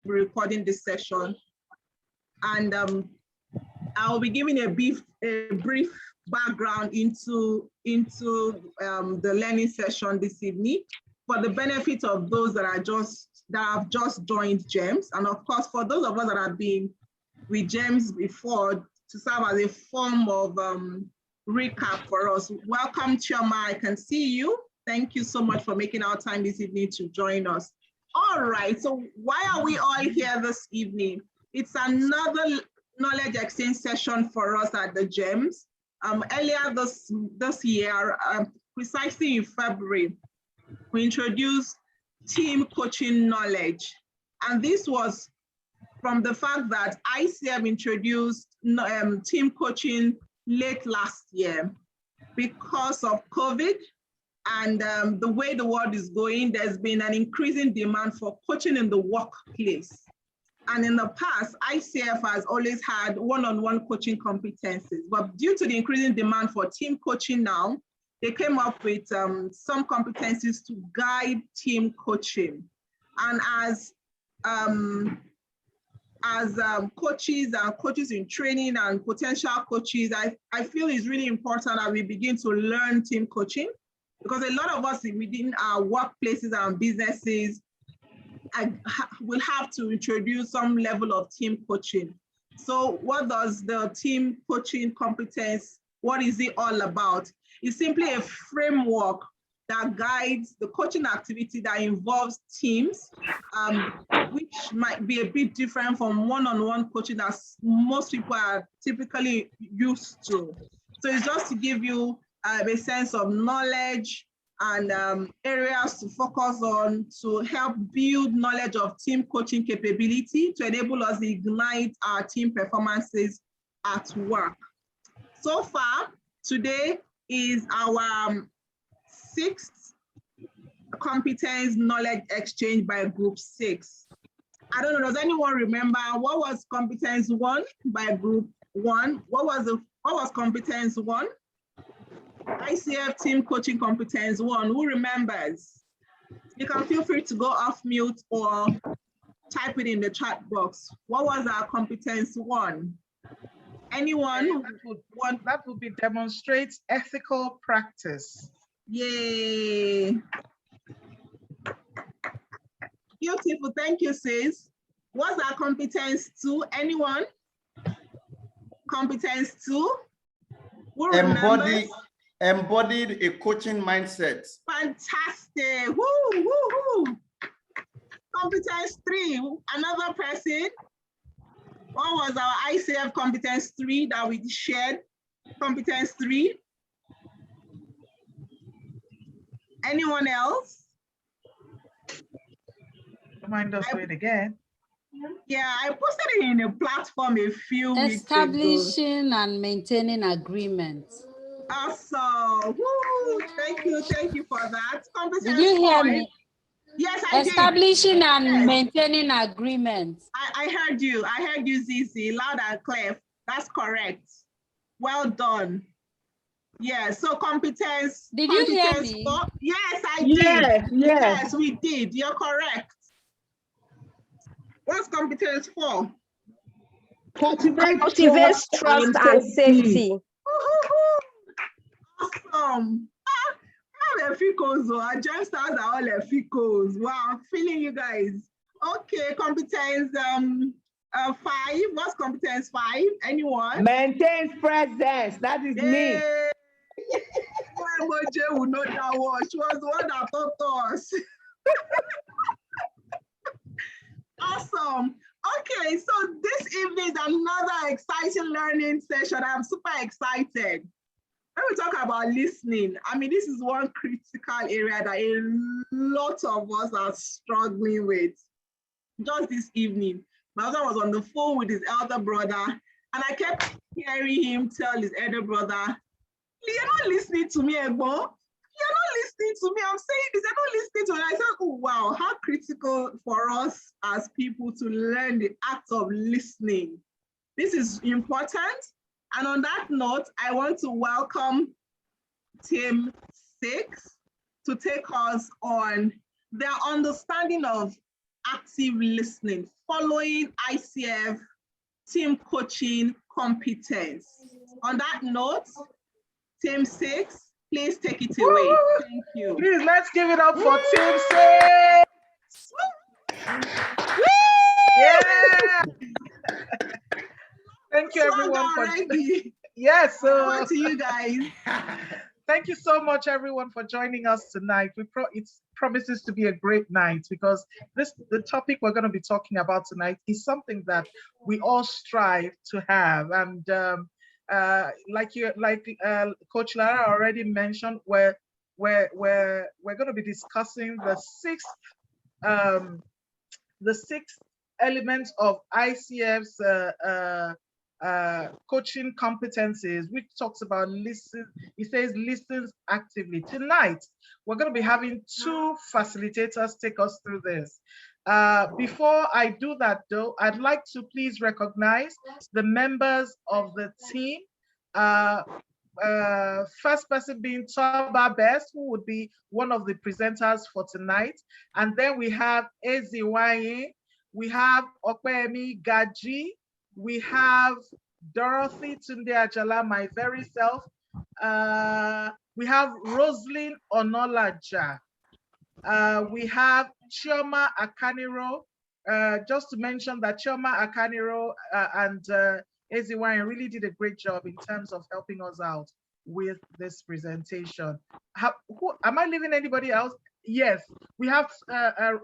be recording this session. And I'll be giving a brief background into the learning session this evening for the benefit of those that have just joined GEMS. And of course, for those of us that have been with GEMS before, to serve as a form of recap for us. Welcome, Chioma. I can see you. Thank you so much for making our time this evening to join us. All right, so why are we all here this evening? It's another knowledge exchange session for us at the GEMS. Earlier this year, precisely in February, we introduced team coaching knowledge. And this was from the fact that ICF introduced team coaching late last year. Because of COVID and the way the world is going, there's been an increasing demand for coaching in the workplace. And in the past, ICF has always had one-on-one coaching competencies, but due to the increasing demand for team coaching now, they came up with some competencies to guide team coaching. And as coaches and coaches in training and potential coaches, I feel it's really important that we begin to learn team coaching, because a lot of us within our workplaces and businesses will have to introduce some level of team coaching. So what does the team coaching competence, what is it all about? It's simply a framework that guides the coaching activity that involves teams, which might be a bit different from one-on-one coaching that most people are typically used to. So it's just to give you a sense of knowledge and areas to focus on to help build knowledge of team coaching capability to enable us to ignite our team performances at work. So far, today is our 6th competence knowledge exchange by group 6. I don't know, does anyone remember what was competence 1 by group 1? What was competence 1? ICF team coaching competence 1. Who remembers? You can feel free to go off mute or type it in the chat box. What was our competence 1? Anyone? That would be demonstrate ethical practice. Yay. Beautiful, thank you, sis. What's our competence 2? Anyone? Competence 2? Who remembers? Embodied a coaching mindset. Fantastic. Woo, woo, woo. Competence 3, another person. What was our ICF competence 3 that we shared? Competence 3. Anyone else? Remind us it again. Yeah, I posted it in a platform a few weeks ago. Establishing and maintaining agreements. Awesome. Woo, thank you for that. Competence Did you hear 4. me? Yes, I did. Establishing and maintaining agreements. I heard you. I heard you, Zizi, loud and clear. That's correct. Well done. Yeah, so competence. Did you hear me? 4. Yes, I did. Yes, we did. You're correct. What's competence 4? Cultivate trust and safety. Awesome. I just started all Eficos. Wow, I'm feeling you guys. Okay, competence 5. What's competence 5? Anyone? Maintains presence. That is me. Emoji will know that one. She was the one that taught us. Awesome. Okay, so this evening is another exciting learning session. I'm super excited. When we talk about listening, I mean, this is one critical area that a lot of us are struggling with. Just this evening, my husband was on the phone with his elder brother, and I kept hearing him tell his elder brother, "You're not listening to me, Egbo. You're not listening to me. I'm saying this, you're not listening to me." I said, oh, wow, how critical for us as people to learn the act of listening. This is important. And on that note, I want to welcome Team 6 to take us on their understanding of active listening, following ICF Team Coaching Competence. On that note, Team 6, please take it away. Thank you. Please, let's give it up for Team 6. Yeah. Thank you, everyone, for yes. Over to you guys. Thank you so much, everyone, for joining us tonight. It promises to be a great night because the topic we're going to be talking about tonight is something that we all strive to have. And like Coach Lara already mentioned, we're going to be discussing the sixth element of ICF's coaching competencies, which talks about listen. It says listens actively. Tonight, we're going to be having two facilitators take us through this. Before I do that, though, I'd like to please recognize the members of the team. First person being Toba Best, who would be one of the presenters for tonight. And then we have Eziwaye, we have Okpeyemi Gaji, we have Dorothy Tunde Ajala, my very self. We have Roslyn Onolaja. We have Chioma Akaniro. Just to mention that Chioma Akaniro and Eziwaye really did a great job in terms of helping us out with this presentation. Am I leaving anybody else? Yes, we have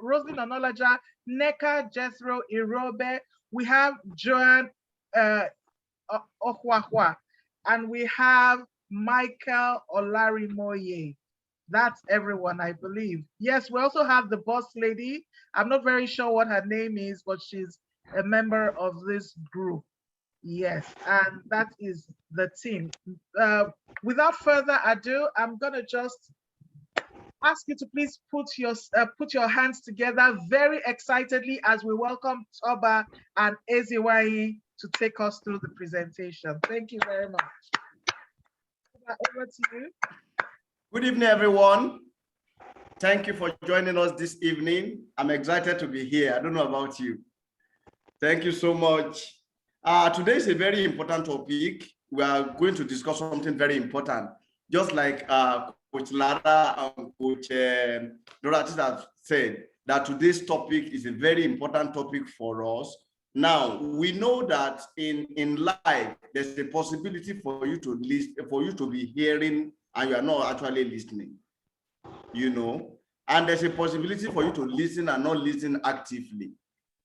Roslyn Onolaja, Neka Jethro Irobe, we have Joanne Okwahwa, and we have Michael Olarimoye. That's everyone, I believe. Yes, we also have the boss lady. I'm not very sure what her name is, but she's a member of this group. Yes, and that is the team. Without further ado, I'm gonna just ask you to please put your hands together very excitedly as we welcome Toba and Eziwaye to take us through the presentation. Thank you very much. Over to you. Good evening, everyone. Thank you for joining us this evening. I'm excited to be here. I don't know about you. Thank you so much. Today is a very important topic. We are going to discuss something very important. Just like Coach Lara and Coach Dorothy have said, that today's topic is a very important topic for us. Now, we know that in life, there's a possibility for you to listen, for you to be hearing and you are not actually listening, you know, and there's a possibility for you to listen and not listen actively.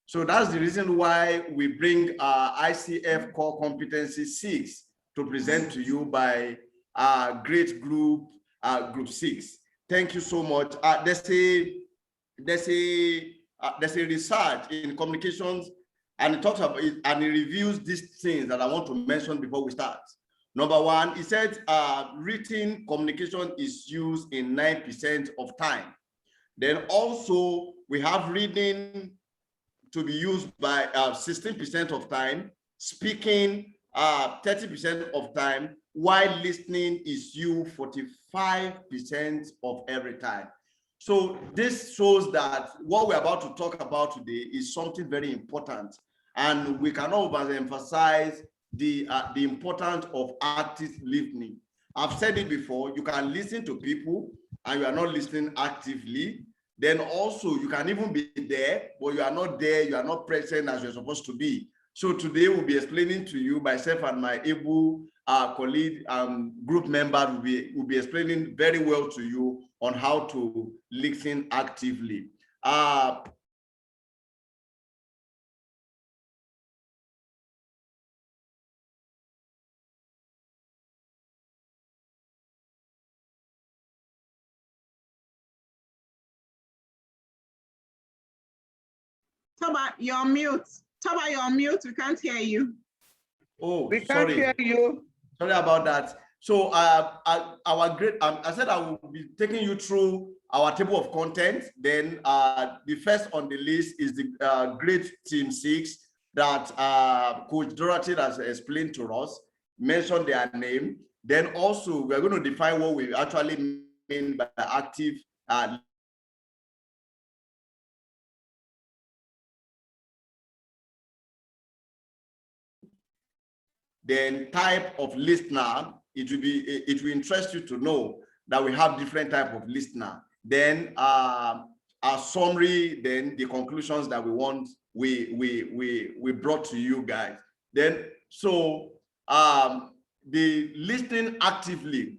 So that's the reason why we bring ICF Core Competency 6 to present to you by great group, Group 6. Thank you so much. There's a research in communications, and it talks about it, and it reviews these things that I want to mention before we start. Number one, it says written communication is used in 9% of time. Then also we have reading to be used by 16% of time, speaking 30% of time, while listening is used 45% of every time. So this shows that what we're about to talk about today is something very important, and we cannot overemphasize the importance of active listening. I've said it before, you can listen to people and you are not listening actively. Then also you can even be there, but you are not there, you are not present as you're supposed to be. So today we'll be explaining to you, myself and my able colleague group member will be explaining very well to you on how to listen actively. Toba, you're mute. Toba, you're mute. We can't hear you. Oh, We can't sorry. hear you. Sorry about that. So our great, I said I will be taking you through our table of content. Then the first on the list is the great team 6 that Coach Dorothy has explained to us, mentioned their name. Then also we're going to define what we actually mean by active then type of listener, it will interest you to know that we have different type of listener. Then our summary, then the conclusions that we brought to you guys. Then so the listening actively,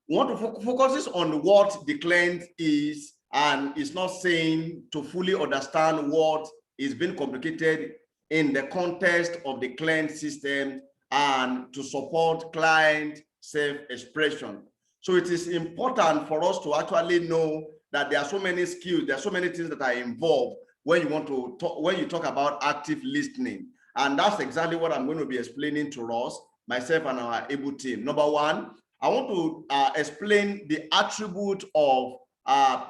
we want to focus on what the client is and is not saying, to fully understand what is being communicated in the context of the client system and to support client self-expression. So it is important for us to actually know that there are so many skills, there are so many things that are involved when you talk about active listening. And that's exactly what I'm going to be explaining to us, myself and our able team. Number one, I want to explain the attribute of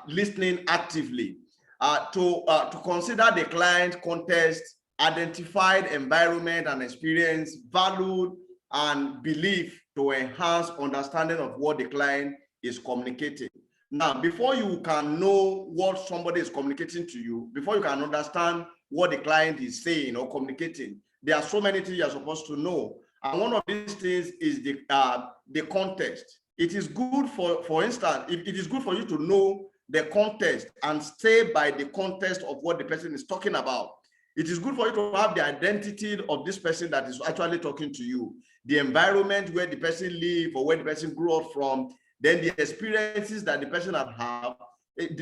listening actively. To consider the client context, identified environment and experience, valued and belief to enhance understanding of what the client is communicating. Now, before you can know what somebody is communicating to you, before you can understand what the client is saying or communicating, there are so many things you're supposed to know. And one of these things is the context. It is good, for instance, it is good for you to know the context and stay by the context of what the person is talking about. It is good for you to have the identity of this person that is actually talking to you, the environment where the person lives or where the person grew up from, then the experiences that the person have,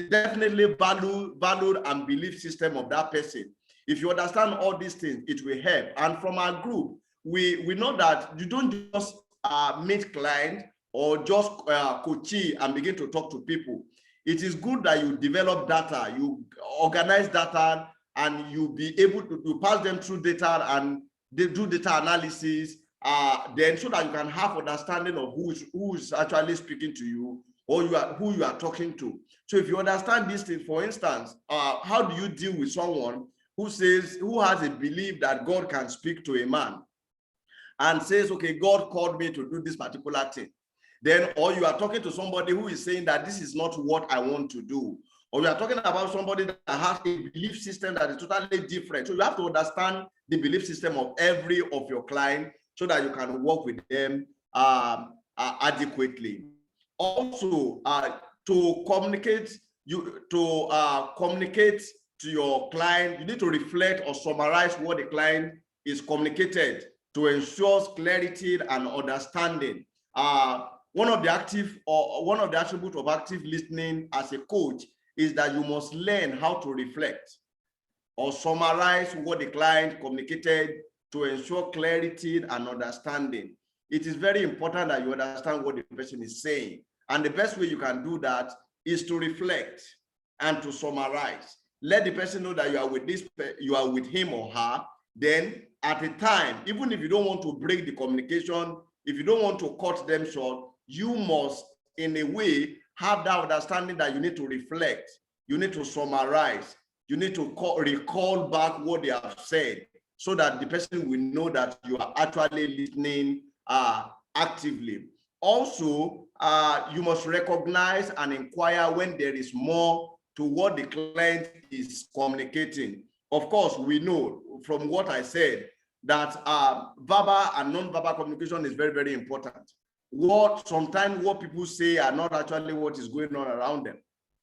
definitely valued and belief system of that person. If you understand all these things, it will help. And from our group, we know that you don't just meet clients or just coachee and begin to talk to people. It is good that you develop data, you organize data, and you be able to pass them through data and they do data analysis, then so that you can have understanding of who is actually speaking to you or who you are talking to. So if you understand these things, for instance, how do you deal with someone who has a belief that God can speak to a man and says, okay, God called me to do this particular thing. Then, or you are talking to somebody who is saying that this is not what I want to do. Or you are talking about somebody that has a belief system that is totally different. So you have to understand the belief system of every of your clients so that you can work with them adequately. Also, to communicate to your client, you need to reflect or summarize what the client is communicated to ensure clarity and understanding. One of the attributes of active listening as a coach is that you must learn how to reflect or summarize what the client communicated to ensure clarity and understanding. It is very important that you understand what the person is saying. And the best way you can do that is to reflect and to summarize. Let the person know that you are with him or her. Then at a time, even if you don't want to break the communication, if you don't want to cut them short, you must, in a way, have that understanding that you need to reflect, you need to summarize, you need to recall back what they have said so that the person will know that you are actually listening actively. Also, you must recognize and inquire when there is more to what the client is communicating. Of course, we know from what I said that verbal and non-verbal communication is very, very important. Sometimes what people say are not actually what is going on around them.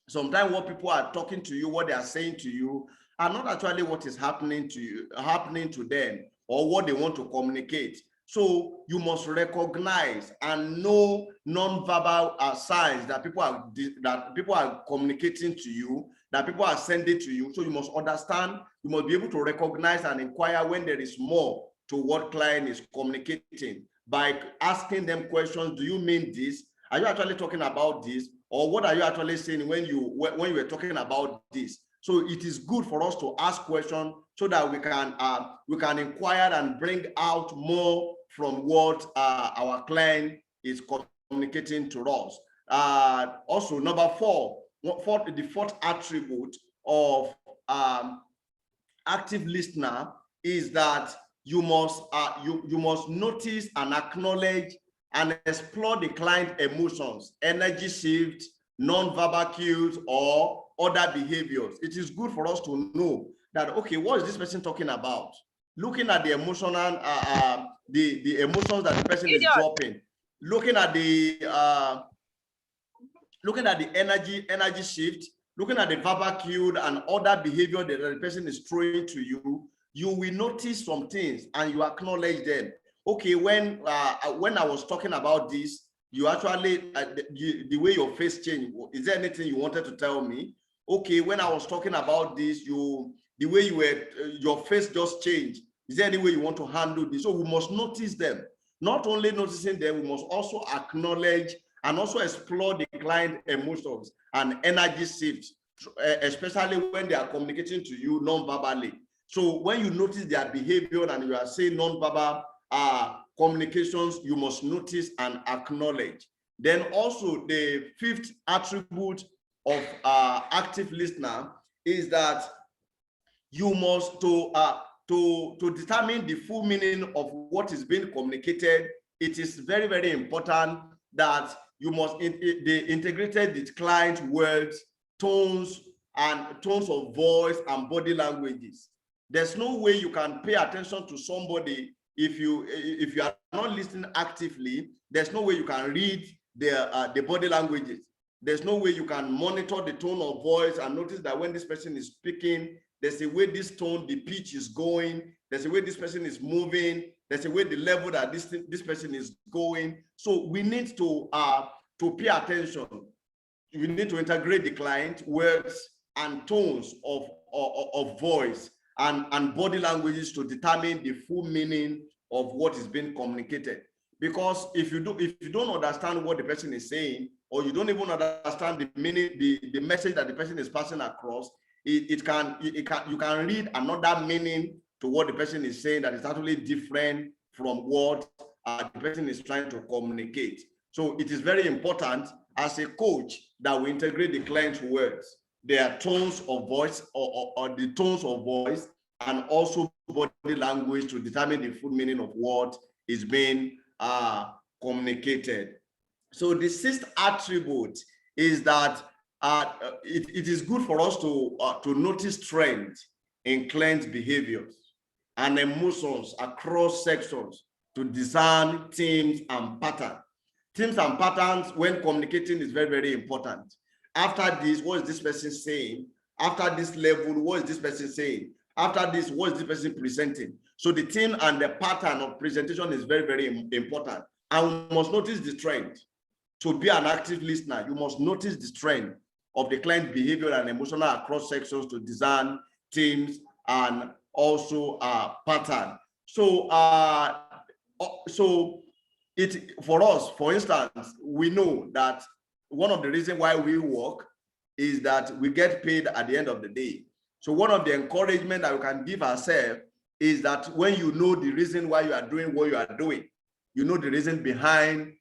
Sometimes what people are talking to you, what they are saying to you, are not actually what is happening to them or what they want to communicate. So you must recognize and know non-verbal signs that people are communicating to you, that people are sending to you. So you must understand, you must be able to recognize and inquire when there is more to what client is communicating by asking them questions. Do you mean this? Are you actually talking about this? Or what are you actually saying when you were talking about this? So it is good for us to ask questions so that we can inquire and bring out more from what our client is communicating to us. Also, number four, the fourth attribute of active listener is that you must notice and acknowledge and explore the client emotions, energy shift, non-verbal cues, or other behaviors. It is good for us to know that, okay, what is this person talking about? looking at the emotional, the emotions that the person is dropping, looking at the energy shift, looking at the verbal cue and other behavior that the person is throwing to you, you will notice some things and you acknowledge them. Okay, when I was talking about this, you actually, the way your face changed, is there anything you wanted to tell me? Okay, when I was talking about this, the way you were, your face just changed. Is there any way you want to handle this? So we must notice them. Not only noticing them, we must also acknowledge and also explore the client emotions and energy shifts, especially when they are communicating to you non-verbally. So when you notice their behavior and you are saying non-verbal communications, you must notice and acknowledge. Then also the fifth attribute of active listener is that you must to determine the full meaning of what is being communicated. It is very, very important that you must integrated the client's words, tones of voice and body languages. There's no way you can pay attention to somebody if you are not listening actively. There's no way you can read the body languages. There's no way you can monitor the tone of voice and notice that when this person is speaking, there's a way this tone, the pitch is going, there's a way this person is moving, there's a way the level that this person is going. So we need to pay attention. We need to integrate the client words and tones of voice and body languages to determine the full meaning of what is being communicated. Because if you don't understand what the person is saying, or you don't even understand the meaning, the message that the person is passing across, you can read another meaning to what the person is saying that is totally different from what the person is trying to communicate. So it is very important as a coach that we integrate the client's words, their tones of voice or the tones of voice, and also body language to determine the full meaning of what is being communicated. So the sixth attribute is that it is good for us to notice trends in clients' behaviors and emotions across sections to discern themes and patterns. Themes and patterns when communicating is very, very important. After this, what is this person saying? After this level, what is this person saying? After this, what is this person presenting? So the theme and the pattern of presentation is very, very important. And we must notice the trend. To be an active listener, you must notice the trend of the client behavior and emotional across sections to discern themes and also pattern. So, for us, for instance, we know that one of the reasons why we work is that we get paid at the end of the day. So one of the encouragement that we can give ourselves is that when you know the reason why you are doing what you are doing, you know the reason behind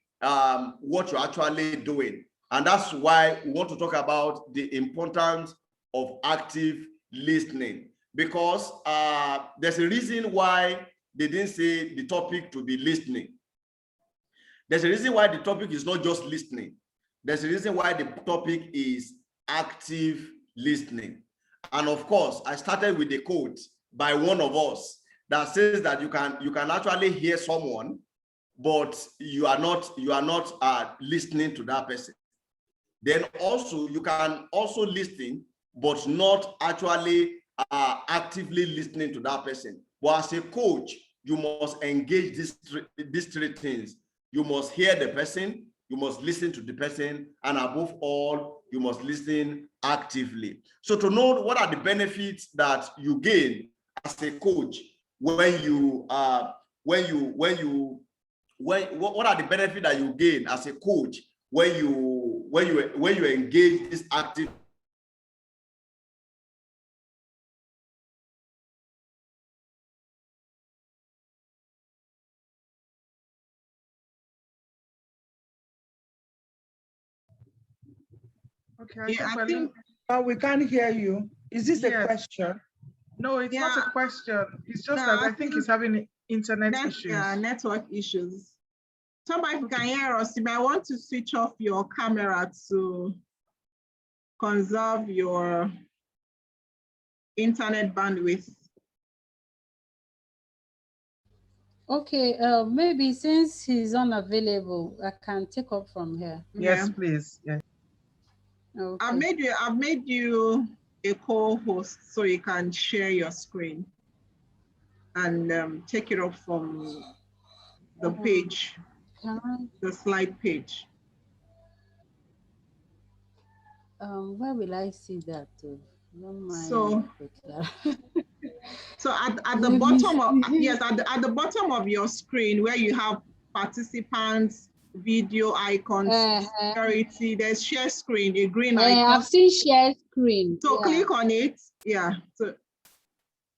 what you're actually doing. And that's why we want to talk about the importance of active listening, because there's a reason why they didn't say the topic to be listening. There's a reason why the topic is not just listening. There's a reason why the topic is active listening. And of course, I started with a quote by one of us that says that you can actually hear someone, but you are not listening to that person. Then also you can also listen, but not actually actively listening to that person. But as a coach, you must engage these three things. You must hear the person, you must listen to the person, and above all, you must listen actively. So to know what are the benefits that you gain as a coach when you what are the benefits that you gain as a coach when you engage this active? Okay, I think we can't hear you. Is this a question? No, it's not a question. It's just that I think he's having internet issues. Yeah, network issues. Somebody can hear us. You might want to switch off your camera to conserve your internet bandwidth. Okay, maybe since he's unavailable, I can take up from here. Yes, Yeah. please. Yeah. Okay. I've made you a co-host so you can share your screen and take it up from the page, Can I, the slide page. where will I see that? Don't So, mind. so at the Let me bottom of, see. yes, at the bottom of your screen where you have participants, video icons, security, there's share screen, a green icon. I've seen share screen. So Yeah. click on it. Yeah. So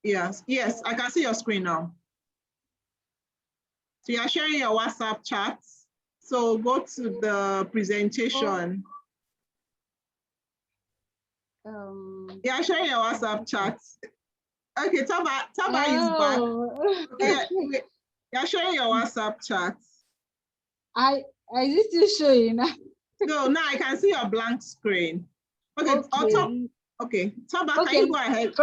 yes, I can see your screen now. So you're sharing your WhatsApp chat. So go to the presentation. Yeah, sharing your WhatsApp chat. Okay, Taba is back. Okay, you're sharing your WhatsApp chat. Is it still showing? No, now I can see your blank screen. Okay, Okay. Okay, Taba, Okay. can you go ahead?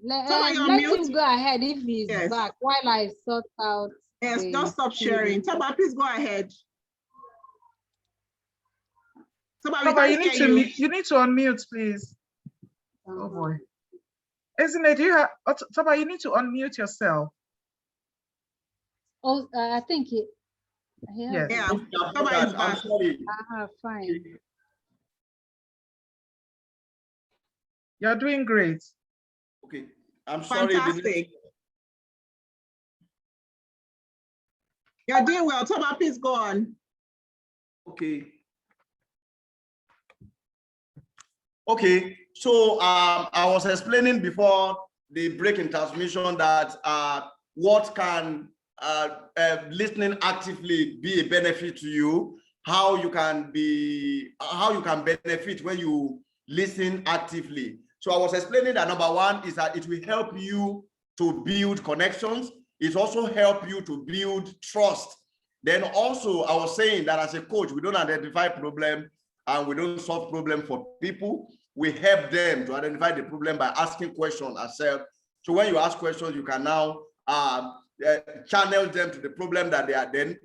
Let him go ahead if he's back while I sort out. Yes, don't stop sharing. Taba, please go ahead. Taba, you need to unmute, please. Oh boy. Isn't it? Taba, you need to unmute yourself. Oh, I think it. Yes. Yeah. Taba is back. Fine. You're doing great. Okay, I'm sorry. Fantastic. You're doing well. Taba, please go on. Okay. Okay, so I was explaining before the break in transmission that what can listening actively be a benefit to you, how you can benefit when you listen actively. So I was explaining that number one is that it will help you to build connections. It also help you to build trust. Then also I was saying that as a coach, we don't identify problem and we don't solve problem for people. We help them to identify the problem by asking questions ourselves. So when you ask questions, you can now channel them to the problem that they are, then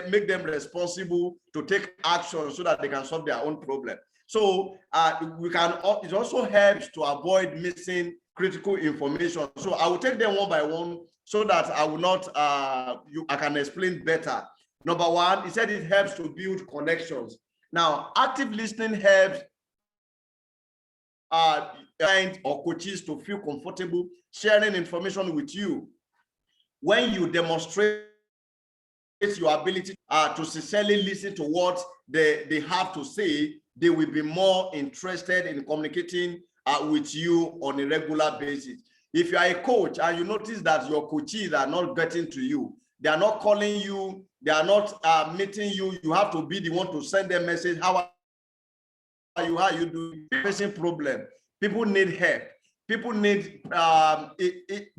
make them responsible to take action so that they can solve their own problem. So it also helps to avoid missing critical information. So I will take them one by one so that I will not, I can explain better. Number one, he said it helps to build connections. Now, active listening helps clients or coaches to feel comfortable sharing information with you. When you demonstrate your ability to sincerely listen to what they have to say, they will be more interested in communicating with you on a regular basis. If you are a coach and you notice that your coaches are not getting to you, they are not calling you, they are not meeting you, you have to be the one to send them a message. How are you doing? Facing problem. People need help. People need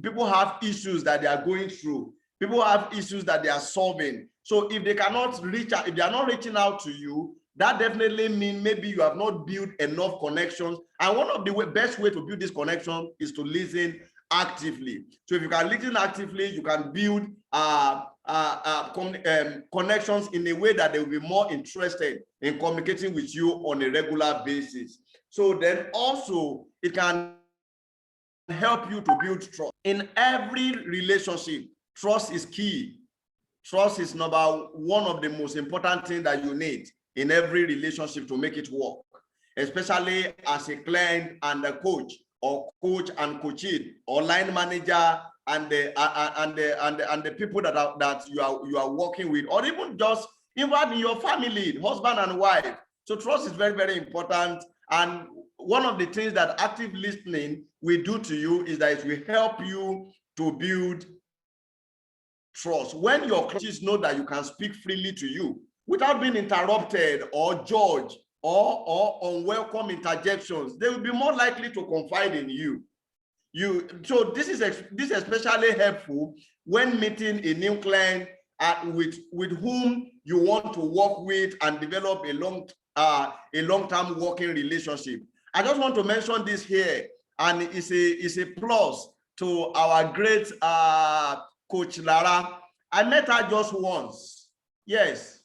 people have issues that they are going through. People have issues that they are solving. So if they cannot reach out, if they are not reaching out to you, that definitely means maybe you have not built enough connections. And one of the best way to build this connection is to listen actively. So if you can listen actively, you can build connections in a way that they will be more interested in communicating with you on a regular basis. So then also it can help you to build trust. In every relationship, trust is key. Trust is number one of the most important things that you need in every relationship to make it work, especially as a client and a coach, or coach and coachee, or line manager and the people that you are working with, or even just in your family, husband and wife. So trust is very, very important. And one of the things that active listening will do to you is that it will help you to build trust. When your coaches know that you can speak freely to you without being interrupted or judged or unwelcome interjections, they will be more likely to confide in you. So this is especially helpful when meeting a new client with whom you want to work with and develop a long-term working relationship. I just want to mention this here, and it's a plus to our great Coach Lara. I met her just once. Yes.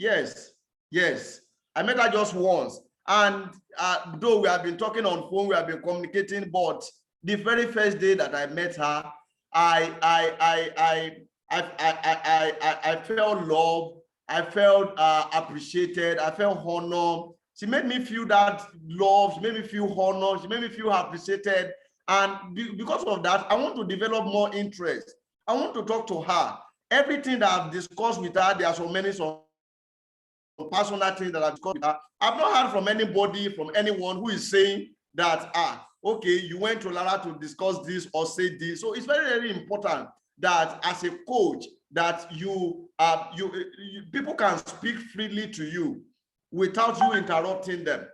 I met her just once. And though we have been talking on phone, we have been communicating, but the very first day that I met her, I felt love, I felt appreciated, I felt honored. She made me feel that love, she made me feel honored, she made me feel appreciated. And because of that, I want to develop more interest. I want to talk to her. Everything that I've discussed with her, there are so many personal things that I've discussed with her. I've not heard from anybody, from anyone who is saying that, okay, you went to Lara to discuss this or say this. So it's very, very important that as a coach, that people can speak freely to you without you interrupting them,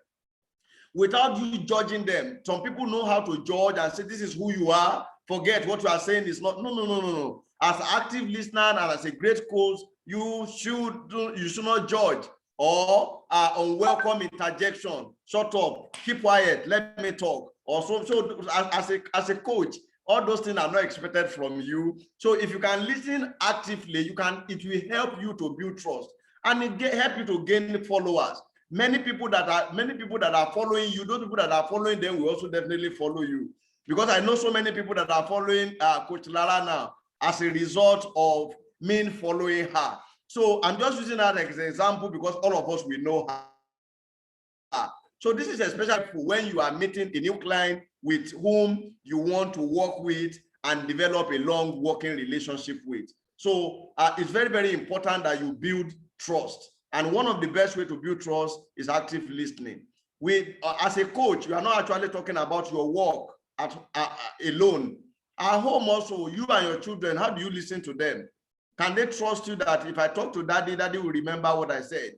without you judging them. Some people know how to judge and say, this is who you are. Forget what you are saying is not. No. As an active listener and as a great coach, you should not judge or unwelcome interjection. Shut up, keep quiet, let me talk. Or so as a coach, all those things are not expected from you. So if you can listen actively, it will help you to build trust, and it help you to gain followers. Many people that are following you, those people that are following them will also definitely follow you. Because I know so many people that are following Coach Lara now as a result of me following her. So I'm just using that as an example because all of us will know her. So this is especially when you are meeting a new client with whom you want to work with and develop a long working relationship with. So it's very, very important that you build trust. And one of the best way to build trust is active listening. As a coach, you are not actually talking about your work alone. At home also, you and your children, how do you listen to them? Can they trust you that if I talk to daddy, daddy will remember what I said?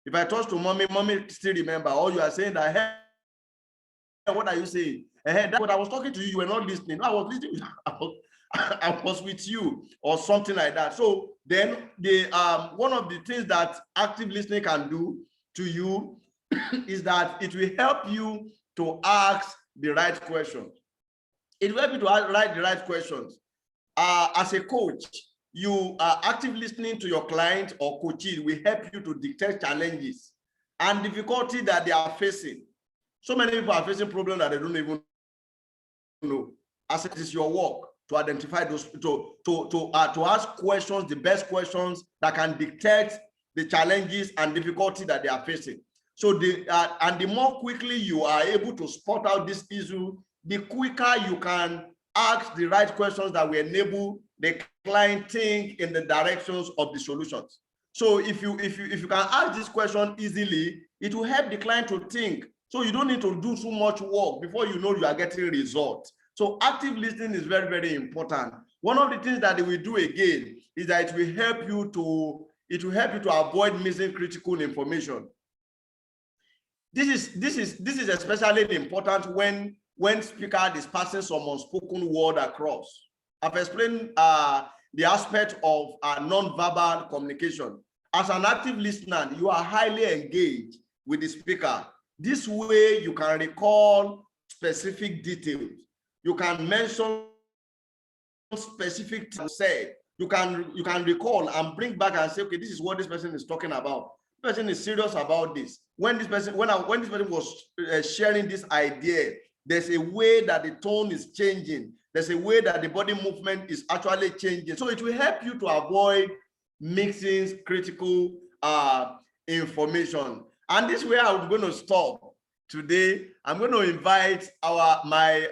If I talk to mommy, mommy still remember? Or you are saying that, hey, what are you saying? Hey, that's what I was talking to you, you were not listening. No, I was listening. I was with you or something like that. So then one of the things that active listening can do to you is that it will help you to ask the right questions. It will help you to ask the right questions. As a coach, you are active listening to your client or coaches will help you to detect challenges and difficulty that they are facing. So many people are facing problems that they don't even know. As it is your work to identify those, to ask questions, the best questions that can detect the challenges and difficulty that they are facing. So and the more quickly you are able to spot out this issue, the quicker you can ask the right questions that will enable the client think in the directions of the solutions. So if you can ask this question easily, it will help the client to think. So you don't need to do so much work before you know you are getting results. So active listening is very, very important. One of the things that it will do again is that it will help you to avoid missing critical information. This is especially important when speaker is passing some unspoken word across. I've explained the aspect of non-verbal communication. As an active listener, you are highly engaged with the speaker. This way, you can recall specific details. You can mention specific things said. You can recall and bring back and say, okay, this is what this person is talking about. This person is serious about this. When this person was sharing this idea, there's a way that the tone is changing. There's a way that the body movement is actually changing. So it will help you to avoid mixing critical information. And this way I'm going to stop today. I'm going to invite my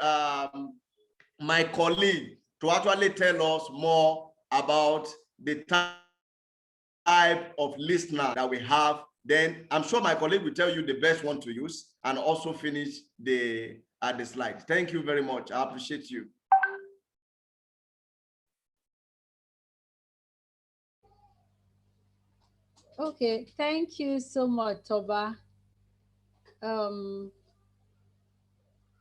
colleague to actually tell us more about the type of listener that we have. Then I'm sure my colleague will tell you the best one to use and also finish the slide. Thank you very much. I appreciate you. Okay, thank you so much, Toba. Can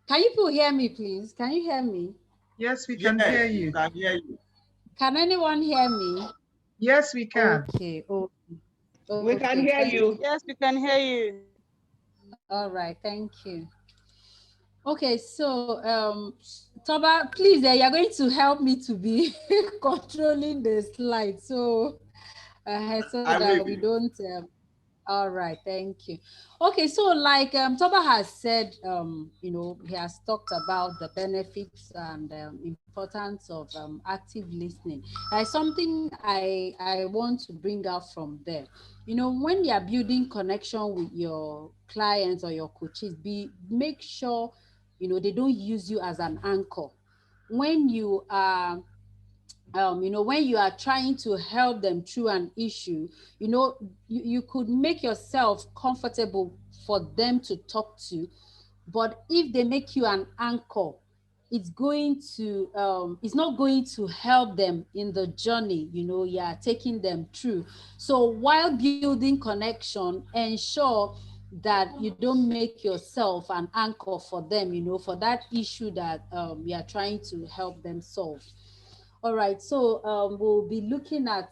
you people hear me, please? Can you hear me? Yes, we can hear you. Can hear you. Can anyone hear me? Yes, we can. Okay. We can hear you. Yes, we can hear you. All right, thank you. Okay, so Toba, please, you're going to help me to be controlling the slide, so so I that we will. don't. All right, thank you. Okay, so like Toba has said, he has talked about the benefits and importance of active listening. There's something I want to bring out from there. When you are building connection with your clients or your coaches, make sure they don't use you as an anchor. When you are when you are trying to help them through an issue, you could make yourself comfortable for them to talk to. But if they make you an anchor, it's not going to help them in the journey, you are taking them through. So while building connection, ensure that you don't make yourself an anchor for them, for that issue that you are trying to help them solve. All right, so we'll be looking at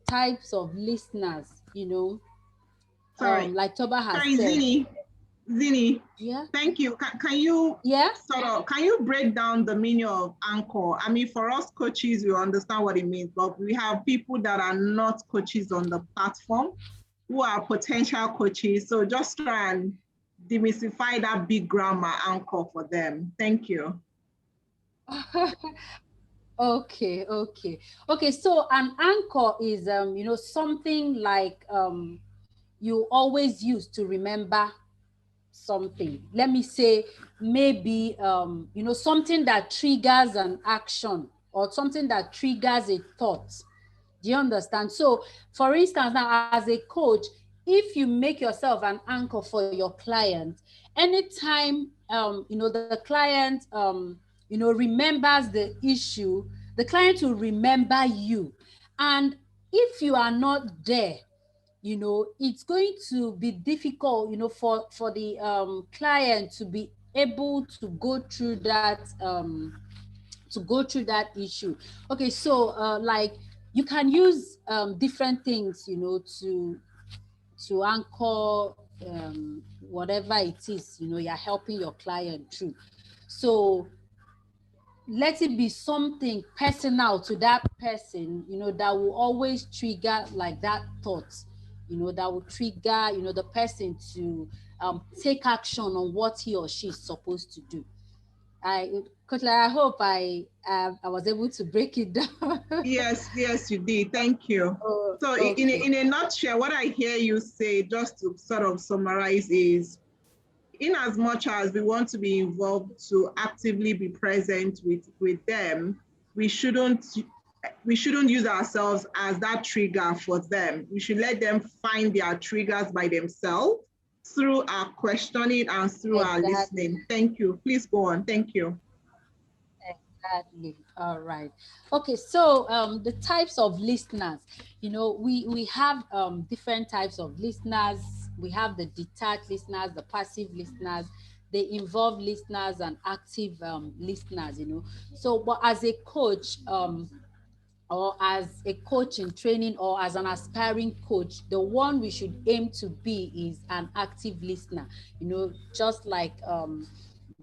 types of listeners, Sorry, like Toba has sorry, said. Zini, Yeah. thank you. Can you can you break down the meaning of anchor? I mean, for us coaches, we understand what it means, but we have people that are not coaches on the platform who are potential coaches. So just try and demystify that big grammar anchor for them. Thank you. Okay. So an anchor is something like you always use to remember something. Let me say maybe something that triggers an action or something that triggers a thought. Do you understand? So for instance, now as a coach, if you make yourself an anchor for your client, anytime the client remembers the issue, the client will remember you. And if you are not there, it's going to be difficult, for the client to be able to go through that issue. Okay, so like you can use different things, to anchor whatever it is, you're helping your client through. So let it be something personal to that person, that will always trigger like that thought, that will trigger, the person to take action on what he or she is supposed to do. Coach, I hope I was able to break it down. Yes, you did. Thank you. So Okay. in a nutshell, what I hear you say, just to sort of summarize, is in as much as we want to be involved to actively be present with them, we shouldn't use ourselves as that trigger for them. We should let them find their triggers by themselves through our questioning and through our listening. Thank you. Please go on. Thank you. Exactly. All right. Okay. So the types of listeners, we have different types of listeners. We have the detached listeners, the passive listeners, the involved listeners, and active listeners. So, but as a coach, or as a coach in training, or as an aspiring coach, the one we should aim to be is an active listener, just like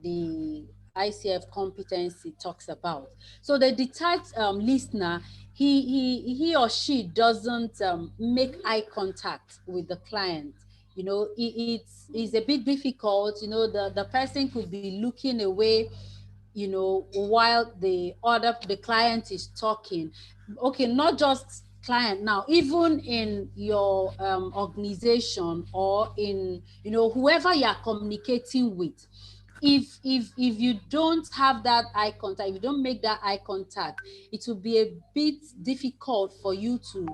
the ICF competency talks about. So the detached listener, he or she doesn't make eye contact with the client. It's a bit difficult. The person could be looking away, while the client is talking. Okay, not just client now, even in your organization, or in whoever you are communicating with, if you don't have that eye contact, if you don't make that eye contact, it will be a bit difficult for you to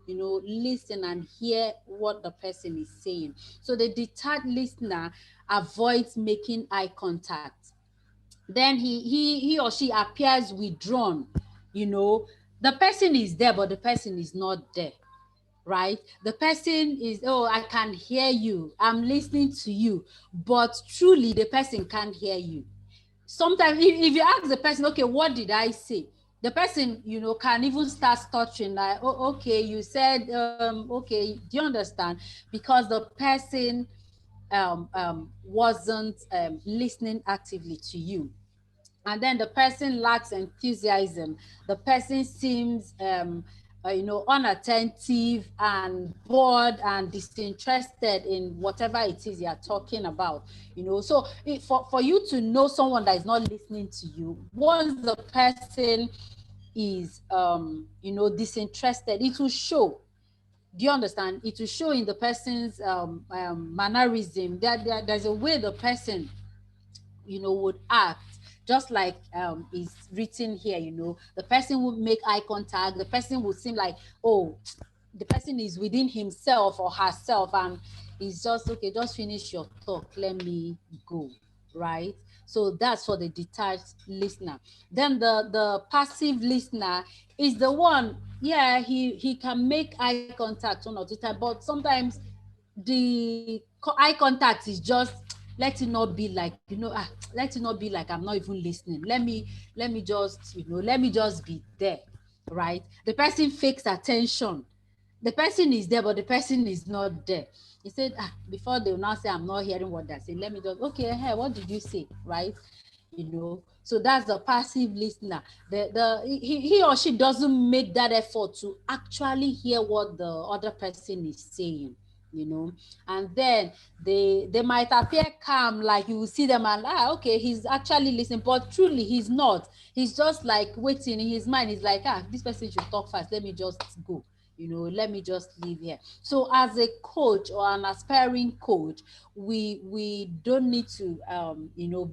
listen and hear what the person is saying. So the detached listener avoids making eye contact. Then he or she appears withdrawn. The person is there, but the person is not there, right? The person is, oh, I can hear you, I'm listening to you, but truly the person can't hear you. Sometimes if you ask the person, okay, what did I say? The person, can even start stuttering, like, oh, okay, you said, okay, do you understand? Because the person wasn't listening actively to you. and then the person lacks enthusiasm. The person seems unattentive and bored and disinterested in whatever it is you're talking about. So for you to know someone that is not listening to you, once the person is disinterested, it will show. Do you understand? It will show in the person's mannerism. There's a way the person would act, just like is written here. The person would make eye contact. The person would seem like, oh, the person is within himself or herself, and it's just, okay, just finish your talk, let me go, right? So that's for the detached listener. Then the passive listener is the one, yeah, he can make eye contact one or two times, but sometimes the eye contact is just, let it not be like, let it not be like I'm not even listening. Let me just, let me just be there, right? The person fakes attention. The person is there, but the person is not there. He said, before they will now say, I'm not hearing what they're saying. Let me just, okay, hey, what did you say, right? So that's the passive listener. He or she doesn't make that effort to actually hear what the other person is saying. And then they might appear calm, like you will see them and okay, he's actually listening, but truly he's not. He's just like waiting in his mind. He's like, this person should talk fast, let me just go, let me just leave here. So as a coach or an aspiring coach, we don't need to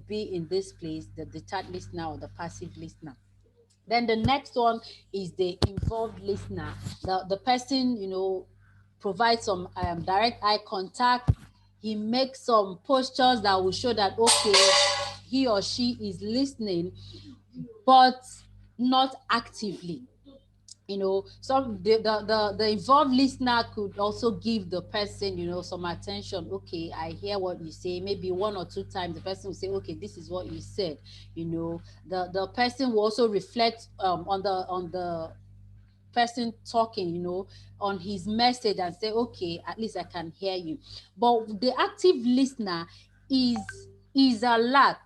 be in this place, the detached listener or the passive listener. Then the next one is the involved listener. The person, provides some direct eye contact. He makes some postures that will show that, okay, he or she is listening, but not actively. Some the involved listener could also give the person, some attention. Okay, I hear what you say. Maybe one or two times the person will say, okay, this is what you said. The person will also reflect on the person talking, on his message, and say, okay, at least I can hear you. But the active listener is alert.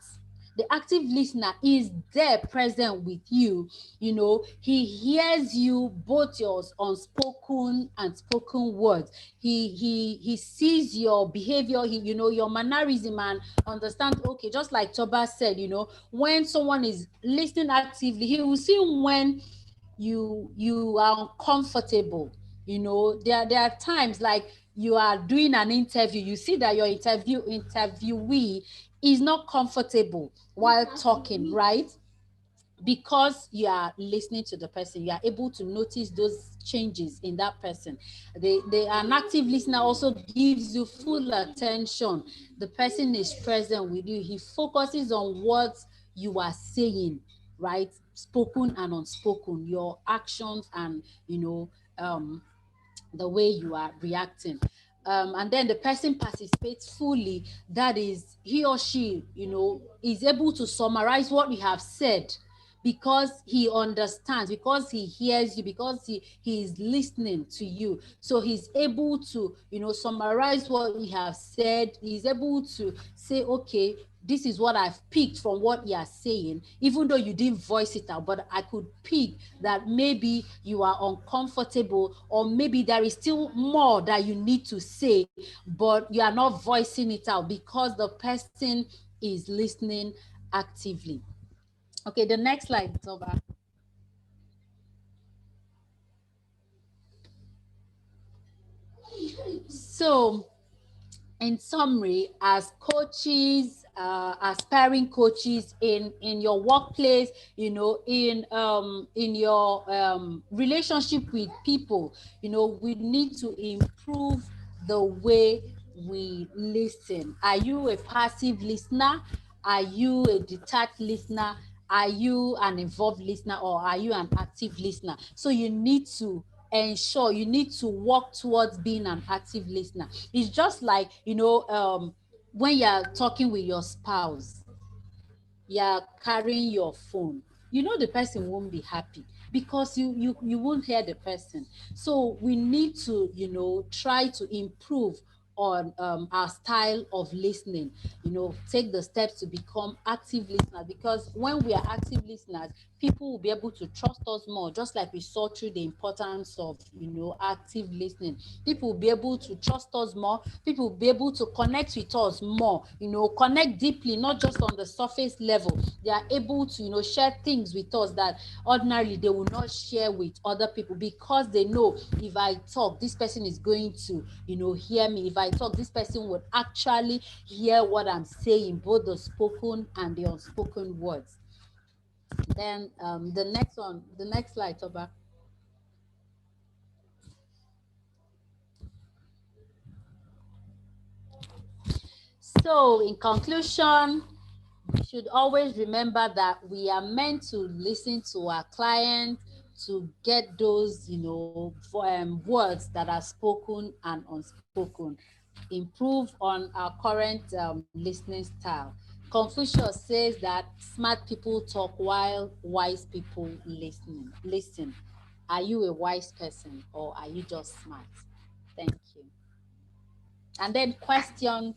The active listener is there present with you. He hears you, both your unspoken and spoken words. He sees your behavior, your mannerism, and understand, okay, just like Toba said, when someone is listening actively, he will see when you are uncomfortable. There are times, like you are doing an interview, you see that your interviewee is not comfortable while talking, right? Because you are listening to the person, you are able to notice those changes in that person. An active listener also gives you full attention. The person is present with you. He focuses on what you are saying, right? Spoken and unspoken, your actions, and the way you are reacting. And then the person participates fully. That is, he or she, is able to summarize what you have said, because he understands, because he hears you, because he is listening to you. So he's able to, summarize what you have said. He's able to say, okay, this is what I've picked from what you are saying, even though you didn't voice it out, but I could pick that maybe you are uncomfortable, or maybe there is still more that you need to say, but you are not voicing it out because the person is listening actively. Okay, the next slide, Toba. So, in summary, as coaches, aspiring coaches in your workplace, in your relationship with people, we need to improve the way we listen. Are you a passive listener? Are you a detached listener? Are you an involved listener, or are you an active listener? So you need to ensure, you need to work towards being an active listener. It's just like, when you're talking with your spouse, you're carrying your phone, the person won't be happy, because you won't hear the person. So we need to, try to improve on our style of listening, take the steps to become active listeners, because when we are active listeners, people will be able to trust us more, just like we saw through the importance of, active listening. People will be able to trust us more. People will be able to connect with us more, connect deeply, not just on the surface level. They are able to, share things with us that ordinarily they will not share with other people, because they know if I talk, this person is going to, hear me. If I talk, this person would actually hear what I'm saying, both the spoken and the unspoken words. Then the next slide, Toba. So in conclusion, we should always remember that we are meant to listen to our clients to get those, words that are spoken and unspoken, improve on our current listening style. Confucius says that smart people talk while wise people listen. Are you a wise person, or are you just smart? Thank you. And then questions.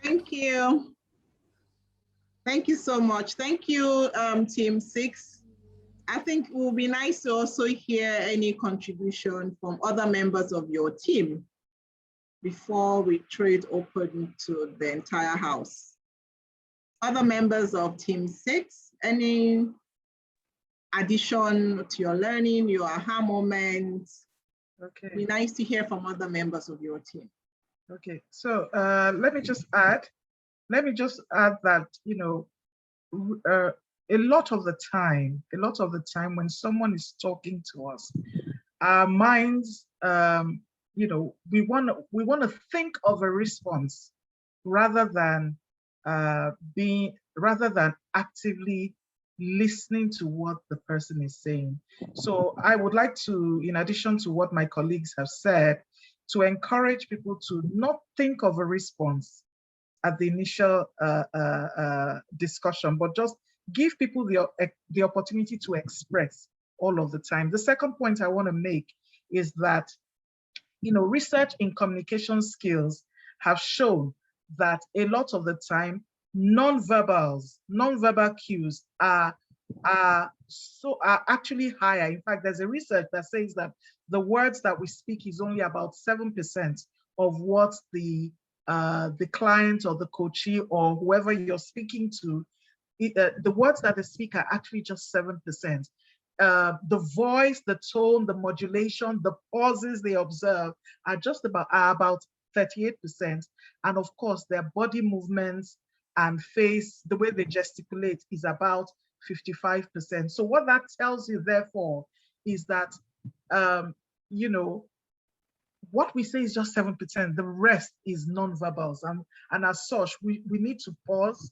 Thank you. Thank you so much. Thank you, Team 6. I think it will be nice to also hear any contribution from other members of your team before we throw it open to the entire house. Other members of Team 6, any addition to your learning, your aha moments? Okay. It'd be nice to hear from other members of your team. Okay, so let me just add that, a lot of the time when someone is talking to us, our minds, we want to think of a response rather than actively listening to what the person is saying. So I would like to, in addition to what my colleagues have said, to encourage people to not think of a response at the initial discussion, but just give people the opportunity to express all of the time. The second point I want to make is that, research in communication skills have shown that a lot of the time, non-verbal cues are actually higher. In fact, there's a research that says that the words that we speak is only about 7% of what the client or the coachee or whoever you're speaking to, the words that they speak are actually just 7%. The voice, the tone, the modulation, the pauses they observe are about 38%. And of course, their body movements and face, the way they gesticulate, is about 55%. So what that tells you, therefore, is that, what we say is just 7%. The rest is non-verbals. And as such, we need to pause,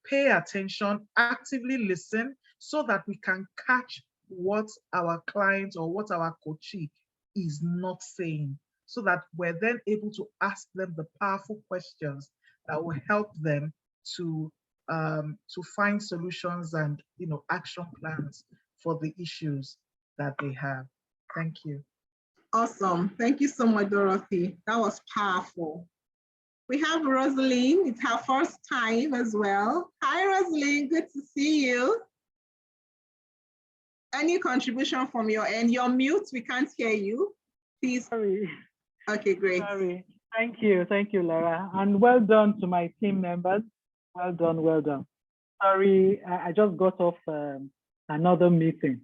pay attention, actively listen, so that we can catch what our client or what our coachee is not saying, so that we're then able to ask them the powerful questions that will help them to find solutions and action plans for the issues that they have. Thank you. Awesome. Thank you so much, Dorothy. That was powerful. We have Rosalind. It's her first time as well. Hi, Rosalind. Good to see you. Any contribution from your end? You're mute. We can't hear you. Please. Sorry. Okay, great. Sorry. Thank you, Laura. And well done to my team members. Well done, well done. Sorry, I just got off another meeting.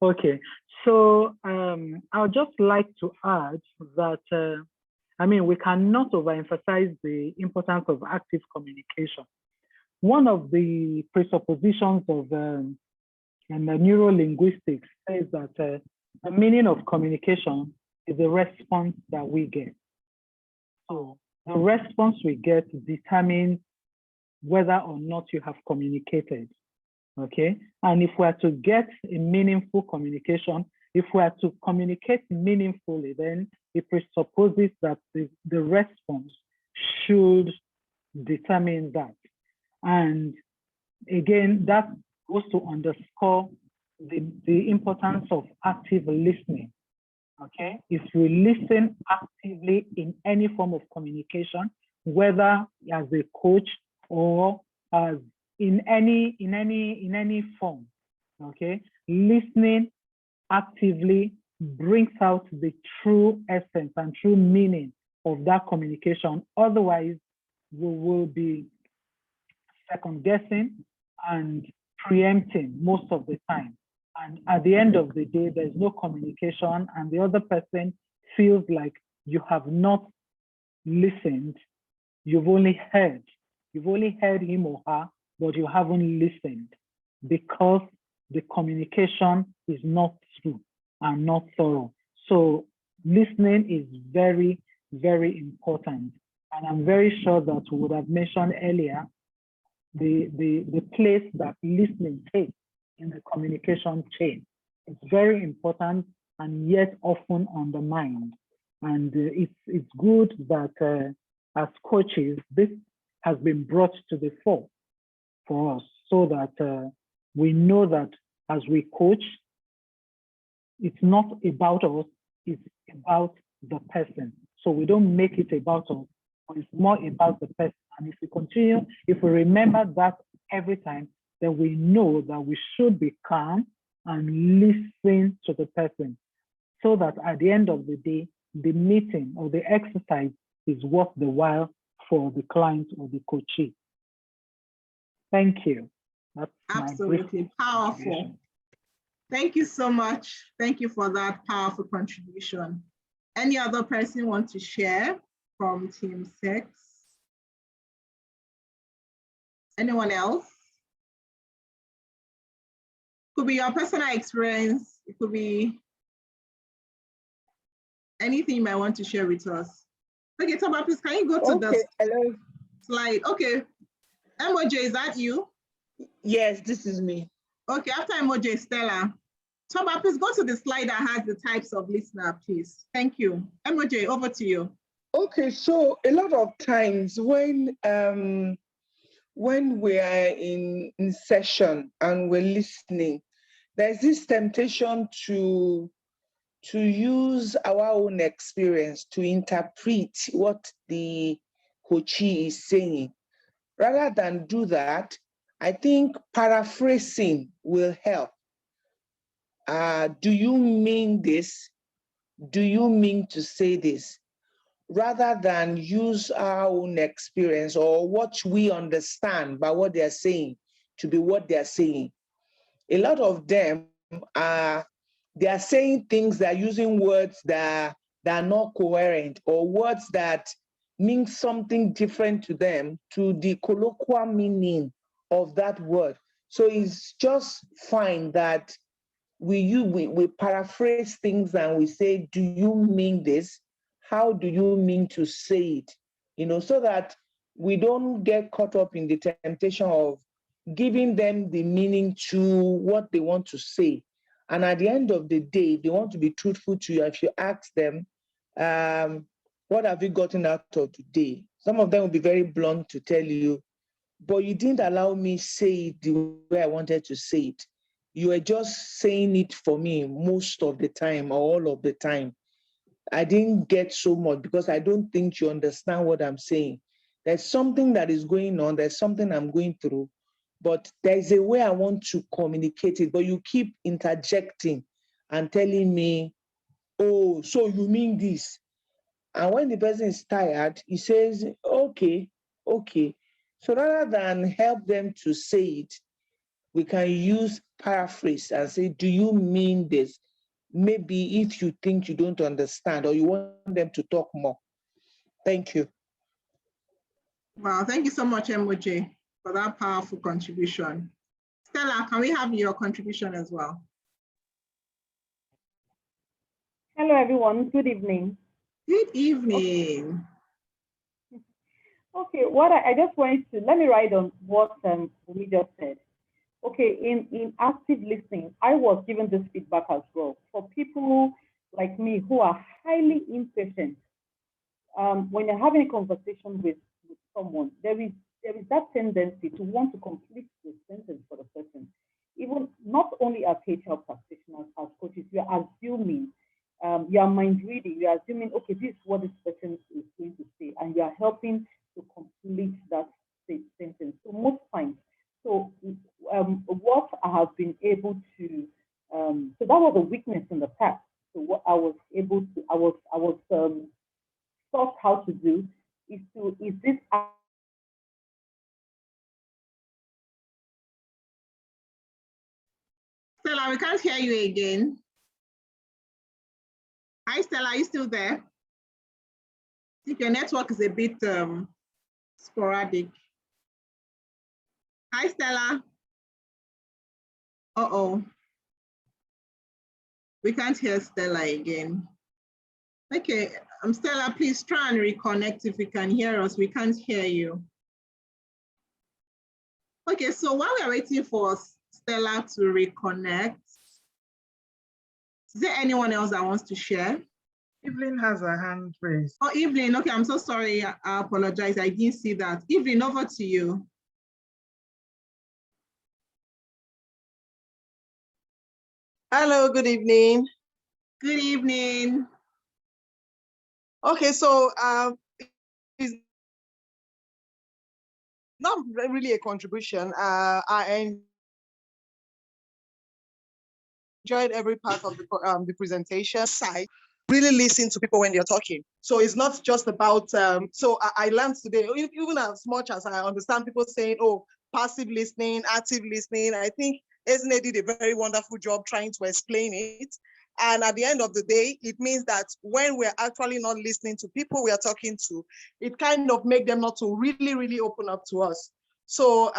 Okay, so I would just like to add that, we cannot overemphasize the importance of active communication. One of the presuppositions of neurolinguistics says that the meaning of communication is the response that we get. So the response we get determines whether or not you have communicated. Okay, and if we are to get a meaningful communication, if we are to communicate meaningfully, then it presupposes that the response should determine that. And again, that goes to underscore the importance of active listening. okay? If we listen actively in any form of communication, whether as a coach or as in any form, okay? Listening actively brings out the true essence and true meaning of that communication. Otherwise, we will be second guessing and preempting most of the time. And at the end of the day, there's no communication and the other person feels like you have not listened. You've only heard him or her, but you haven't listened because the communication is not true and not thorough. So listening is very, very important. And I'm very sure that we would have mentioned earlier the place that listening takes in the communication chain. It's very important and yet often undermined. And it's good that as coaches, this has been brought to the fore for us so that we know that as we coach, it's not about us, it's about the person. So we don't make it about us, but it's more about the person. And if we continue, if we remember that every time, then we know that we should be calm and listen to the person so that at the end of the day, the meeting or the exercise is worth the while for the client or the coachee. Thank you. That's absolutely powerful. Thank you so much. Thank you for that powerful contribution. Any other person want to share from Team 6? Anyone else? Could be your personal experience. It could be anything you might want to share with us. Okay, Toba, please, can you go to the slide? Okay, MOJ, is that you? Yes, this is me. Okay, after MOJ, Stella. Toba, please go to the slide that has the types of listener, please. Thank you. MOJ, over to you. Okay, so a lot of times when we are in session and we're listening, there's this temptation to use our own experience to interpret what the coachee is saying. Rather than do that, I think paraphrasing will help. Do you mean this? Do you mean to say this? Rather than use our own experience or what we understand by what they're saying to be what they're saying. A lot of them they are saying things, they're using words that are not coherent or words that mean something different to them to the colloquial meaning of that word. So it's just fine that we paraphrase things and we say, do you mean this? How do you mean to say it? You know, so that we don't get caught up in the temptation of giving them the meaning to what they want to say. And at the end of the day, they want to be truthful to you. If you ask them, what have you gotten out of today? Some of them will be very blunt to tell you, but you didn't allow me say it the way I wanted to say it. You were just saying it for me most of the time or all of the time. I didn't get so much because I don't think you understand what I'm saying. There's something that is going on. There's something I'm going through, but there's a way I want to communicate it, but you keep interjecting and telling me, oh, so you mean this? And when the person is tired, he says, okay. So rather than help them to say it, we can use paraphrase and say, do you mean this? Maybe if you think you don't understand or you want them to talk more. Thank you. Wow, thank you so much, MOJ, for that powerful contribution. Stella, can we have your contribution as well? Hello, everyone. Good evening. Good evening. Okay, what I just wanted to, let me write on what we just said. Okay, in active listening, I was given this feedback as well. For people like me who are highly impatient, when you're having a conversation with someone, there is that tendency to want to complete the sentence for the person. Even not only as HR practitioners, as coaches, we are assuming you are mind reading. You are assuming, okay, this is what this person is going to say, and you are helping to complete that sentence. So most times, so what I have been able to, so that was a weakness in the past. So what I was able to, I was taught how to do is this. Stella, we can't hear you again. Hi, Stella, are you still there? I think your network is a bit sporadic. Hi, Stella. Uh-oh. We can't hear Stella again. Okay, Stella, please try and reconnect if you can hear us. We can't hear you. Okay, so while we are waiting for Stella to reconnect, is there anyone else that wants to share? Evelyn has her hand raised. Oh, Evelyn, okay, I'm so sorry. I apologize. I didn't see that. Evelyn, over to you. Hello, good evening. Good evening. Okay, so it's not really a contribution. I enjoyed every part of the presentation side. Really listen to people when they're talking. So it's not just about, so I learned today, even as much as I understand people saying, oh, passive listening, active listening, I think Esne did a very wonderful job trying to explain it. And at the end of the day, it means that when we're actually not listening to people we are talking to, it kind of makes them not to really, really open up to us. So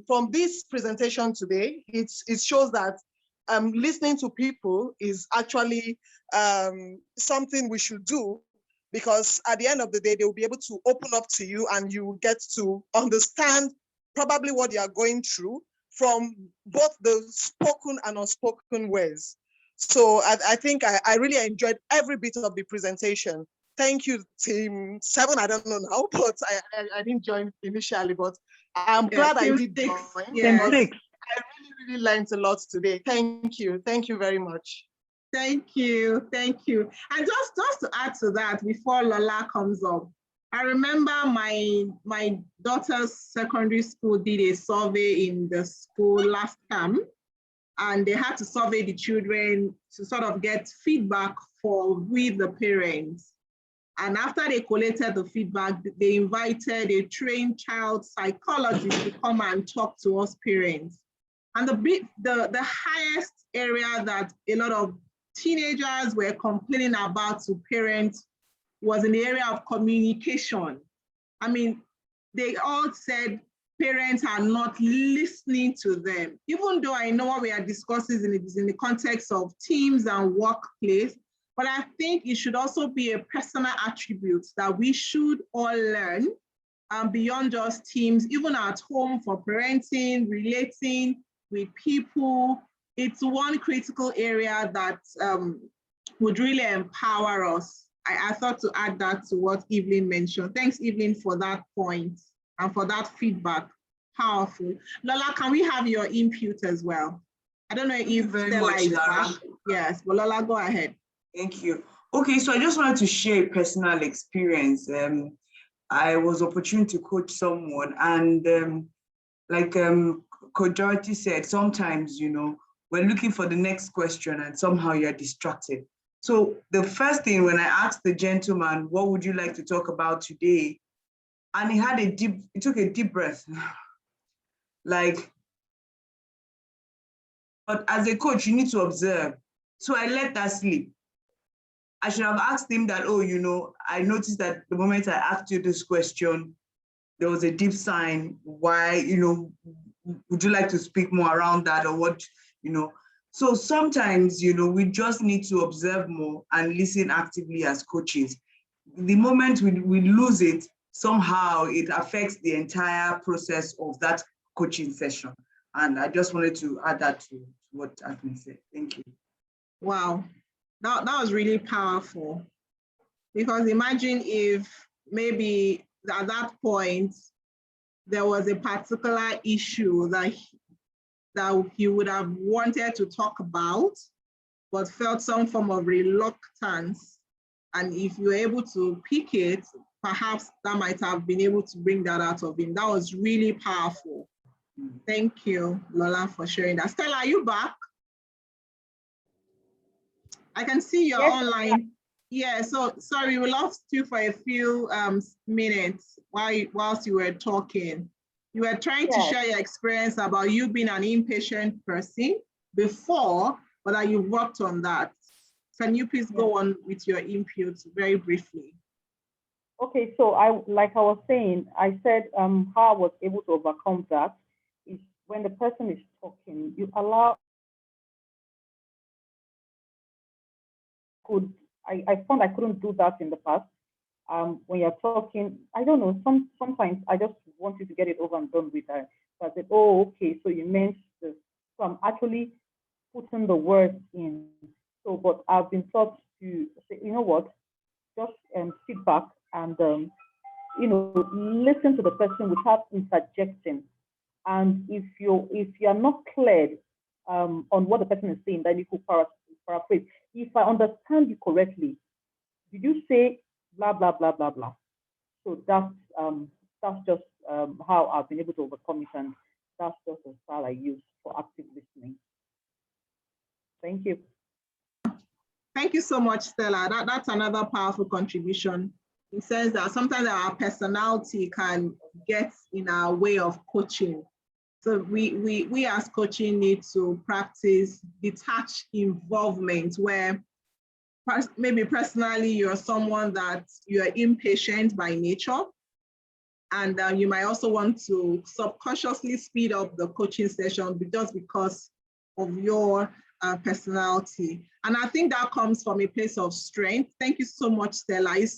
from this presentation today, it shows that listening to people is actually something we should do, because at the end of the day, they will be able to open up to you and you will get to understand probably what they are going through from both the spoken and unspoken words. So I think I really enjoyed every bit of the presentation. Thank you, Team 7. I don't know now, but I didn't join initially, but I'm glad I did join. Yeah. I really learned a lot today. Thank you. Thank you very much. Thank you. Thank you. And just to add to that, before Lola comes up, I remember my daughter's secondary school did a survey in the school last term, and they had to survey the children to sort of get feedback with the parents. And after they collated the feedback, they invited a trained child psychologist to come and talk to us parents. And the highest area that a lot of teenagers were complaining about to parents was in the area of communication. I mean, they all said parents are not listening to them. Even though I know what we are discussing is in the context of teams and workplace, but I think it should also be a personal attribute that we should all learn beyond just teams, even at home for parenting, relating with people. It's one critical area that would really empower us. I thought to add that to what Evelyn mentioned. Thanks, Evelyn, for that point and for that feedback. Powerful. Lola, can we have your input as well? I don't know if Stella is back. Yes, but Lola, go ahead. Thank you. Okay, so I just wanted to share a personal experience. I was opportune to coach someone, and like Coach Dorothy said, sometimes, you know, we're looking for the next question and somehow you're distracted. So the first thing when I asked the gentleman, what would you like to talk about today? And he took a deep breath. Like, but as a coach, you need to observe. So I let that slip. I should have asked him that, oh, you know, I noticed that the moment I asked you this question, there was a deep sign. Why, you know, would you like to speak more around that, or what, you know? So sometimes, you know, we just need to observe more and listen actively as coaches. The moment we lose it, somehow it affects the entire process of that coaching session. And I just wanted to add that to what has been said. Thank you. Wow, that was really powerful. Because imagine if maybe at that point, there was a particular issue that he would have wanted to talk about, but felt some form of reluctance. And if you're able to pick it, perhaps that might have been able to bring that out of him. That was really powerful. Thank you, Lola, for sharing that. Stella, are you back? I can see you're online. Yeah, so sorry, we lost you for a few minutes whilst you were talking. You were trying to share your experience about you being an impatient person before, but that you've worked on that. Can you please go on with your input very briefly? Okay, so like I was saying, I said how I was able to overcome that is when the person is talking, you allow. I found I couldn't do that in the past. When you're talking, I don't know, sometimes I just want you to get it over and done with. So I said, oh, okay, so you meant this. So I'm actually putting the words in. So, but I've been taught to say, you know what, just sit back and, you know, listen to the person without interjecting. And if you're not clear on what the person is saying, then you could paraphrase. If I understand you correctly, did you say blah, blah, blah, blah, blah? So that's just how I've been able to overcome it, and that's just the style I use for active listening. Thank you. Thank you so much, Stella. That's another powerful contribution. It says that sometimes our personality can get in our way of coaching. So we as coaching need to practice detached involvement, where maybe personally you're someone that you're impatient by nature, and you might also want to subconsciously speed up the coaching session just because of your personality. And I think that comes from a place of strength. Thank you so much, Stella. It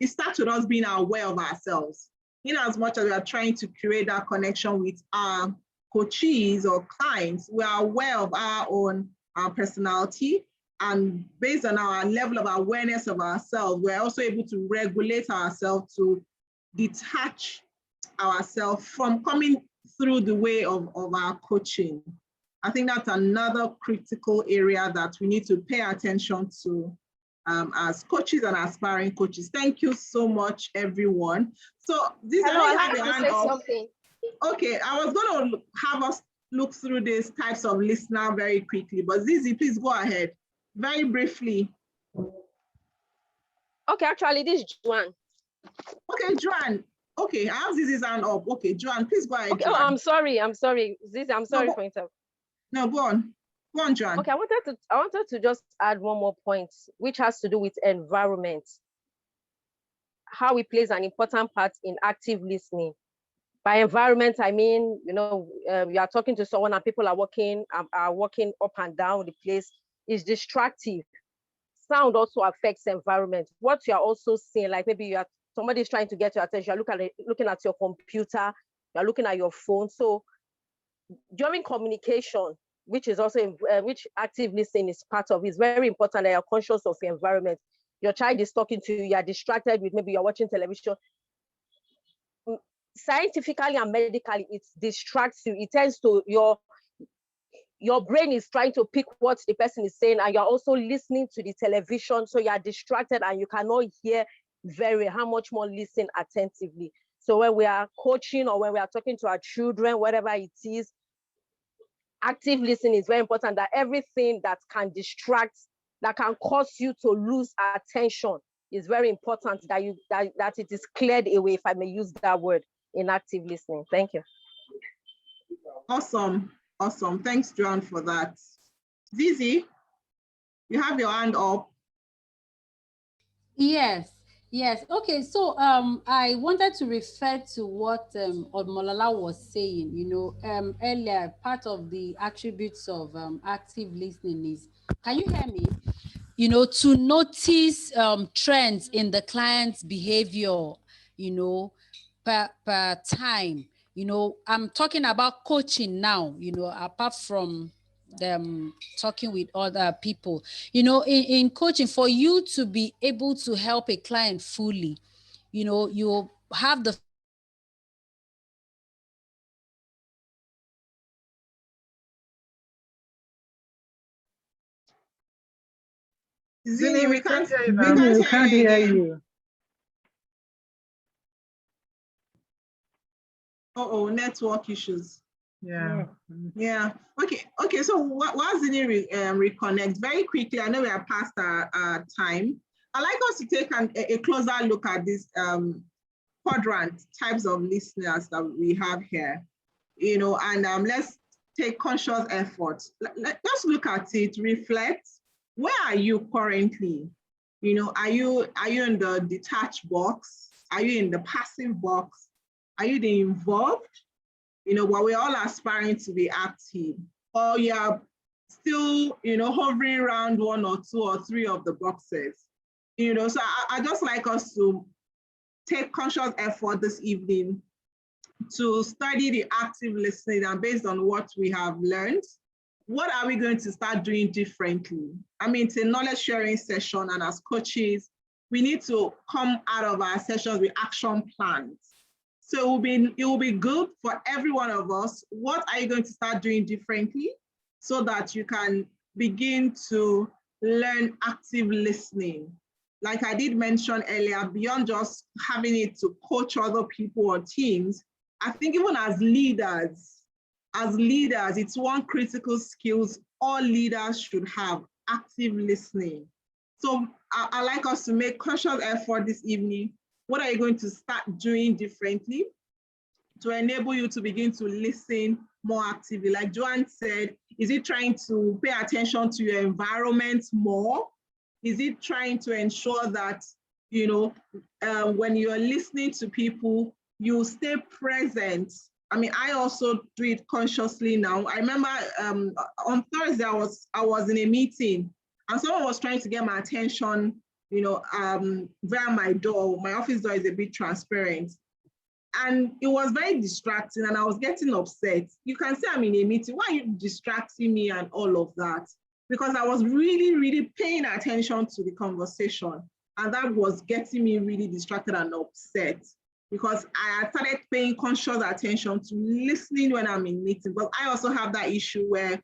starts with us being aware of ourselves. In as much as we are trying to create that connection with our coachees or clients, we are aware of our own personality. And based on our level of awareness of ourselves, we're also able to regulate ourselves to detach ourselves from coming through the way of our coaching. I think that's another critical area that we need to pay attention to as coaches and aspiring coaches. Thank you so much, everyone. So this Hello, I have to say something. Okay, I was going to have us look through these types of listener very quickly, but Zizi, please go ahead. Very briefly. Okay, actually, this is Joanne. Okay, Joanne. Okay, I have Zizi's hand up. Okay, Joanne, please go ahead. Okay, oh, I'm sorry. Zizi, I'm sorry for interrupting. No, go on. Go on, Joanne. Okay, I wanted to just add one more point, which has to do with environment. How it plays an important part in active listening. By environment, I mean, you know, you are talking to someone and people are walking up and down the place. It's distractive. Sound also affects environment. What you are also seeing, like maybe somebody's trying to get your attention, you're looking at your computer, you're looking at your phone. So during communication, which is also which active listening is part of, is very important that you're conscious of your environment. Your child is talking to you, you're distracted with maybe you're watching television. Scientifically and medically, it distracts you. It tends to your brain is trying to pick what the person is saying, and you're also listening to the television, so you're distracted and you cannot hear how much more listen attentively. So when we are coaching or when we are talking to our children, whatever it is, active listening is very important. That everything that can distract, that can cause you to lose attention, is very important that it is cleared away, if I may use that word, in active listening. Thank you. Awesome. Awesome. Thanks, Joanne, for that. Zizi, you have your hand up. Yes. Okay. So I wanted to refer to what Odmolala was saying. You know, earlier, part of the attributes of active listening is, can you hear me? You know, to notice trends in the client's behavior, you know, per time. You know, I'm talking about coaching now, you know, apart from them talking with other people. You know, in coaching, for you to be able to help a client fully, you know, you have the Zini, we can't hear you now. Zini, we can't hear you. Oh, network issues. Yeah. Yeah. Okay. So while Zini reconnect very quickly, I know we are past our time. I'd like us to take a closer look at this quadrant types of listeners that we have here. You know, and let's take conscious effort. Let's look at it, reflect. Where are you currently? You know, are you in the detached box? Are you in the passive box? Are you the involved? You know, while we're all aspiring to be active, or you are still, you know, hovering around 1 or 2 or 3 of the boxes. You know, so I just like us to take conscious effort this evening to study the active listening, and based on what we have learned, what are we going to start doing differently? I mean, it's a knowledge sharing session, and as coaches, we need to come out of our sessions with action plans. So it will be good for every one of us. What are you going to start doing differently so that you can begin to learn active listening? Like I did mention earlier, beyond just having it to coach other people or teams, I think even as leaders, it's one critical skills all leaders should have: active listening. So I like us to make conscious effort this evening. What are you going to start doing differently to enable you to begin to listen more actively? Like Joanne said, is it trying to pay attention to your environment more? Is it trying to ensure that, you know, when you're listening to people, you stay present? I mean, I also do it consciously now. I remember on Thursday, I was in a meeting and someone was trying to get my attention, you know, via my door. My office door is a bit transparent. And it was very distracting and I was getting upset. You can say I'm in a meeting, why are you distracting me and all of that? Because I was really, really paying attention to the conversation. And that was getting me really distracted and upset, because I started paying conscious attention to listening when I'm in meetings. But I also have that issue where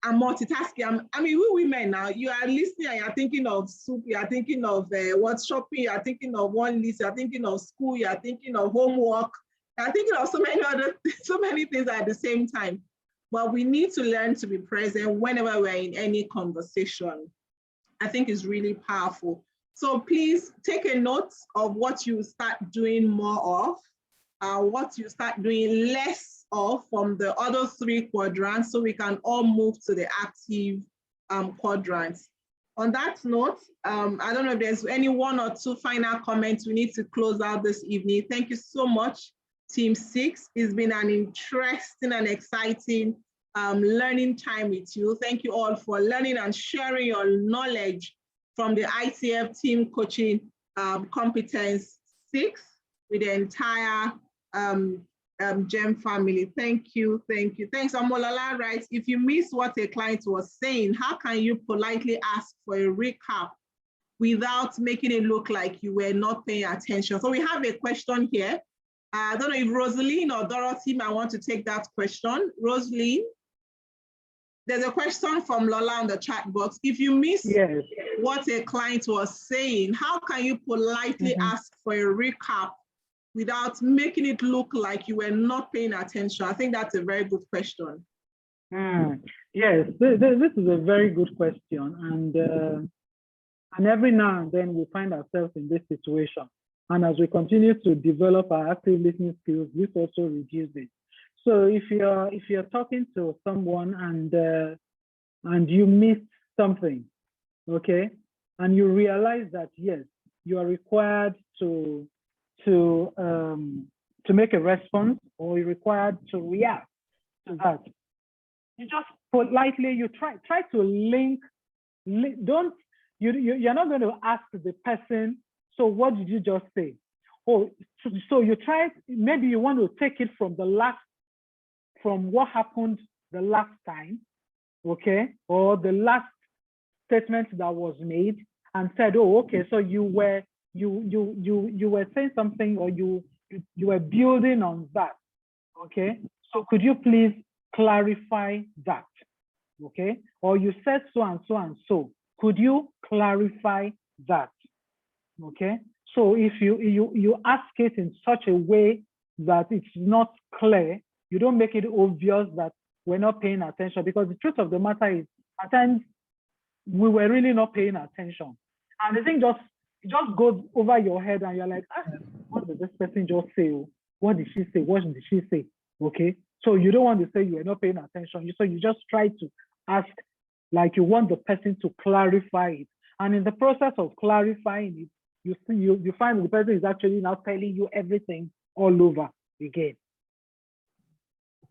I'm multitasking. I mean, we women now, you are listening and you're thinking of soup, you're thinking of what's shopping, you're thinking of one list, you're thinking of school, you're thinking of homework, you're thinking of so many things at the same time. But we need to learn to be present whenever we're in any conversation. I think it's really powerful. So please take a note of what you start doing more of, what you start doing less of from the other 3 quadrants, so we can all move to the active quadrants. On that note, I don't know if there's any 1 or 2 final comments we need to close out this evening. Thank you so much, Team 6. It's been an interesting and exciting learning time with you. Thank you all for learning and sharing your knowledge from the ICF Team Coaching Competence 6 with the entire GEM family. Thank you. Thanks, Amolala. Right, if you missed what a client was saying, how can you politely ask for a recap without making it look like you were not paying attention? So we have a question here. I don't know if Rosaline or Dorothy might want to take that question. Rosaline? There's a question from Lola on the chat box. If you missed what a client was saying, how can you politely ask for a recap without making it look like you were not paying attention? I think that's a very good question. Yes, this is a very good question. And every now and then we find ourselves in this situation. And as we continue to develop our active listening skills, this also reduces it. So if you're talking to someone and you missed something, okay, and you realize that yes, you are required to make a response, or you're required to react to that, you just politely try to link. You're not going to ask the person, so what did you just say? Oh, so you try, maybe you want to take it from what happened the last time, okay, or the last statement that was made, and said, oh, okay, so you were saying something, or you were building on that, okay? So could you please clarify that, okay? Or you said so and so and so. could you clarify that? Okay. So if you ask it in such a way that it's not clear, you don't make it obvious that we're not paying attention, because the truth of the matter is at times we were really not paying attention. And the thing just goes over your head and you're like, what did this person just say? What did she say? What did she say? Okay. So you don't want to say you were not paying attention. So you just try to ask, like you want the person to clarify it. And in the process of clarifying it, you find the person is actually now telling you everything all over again.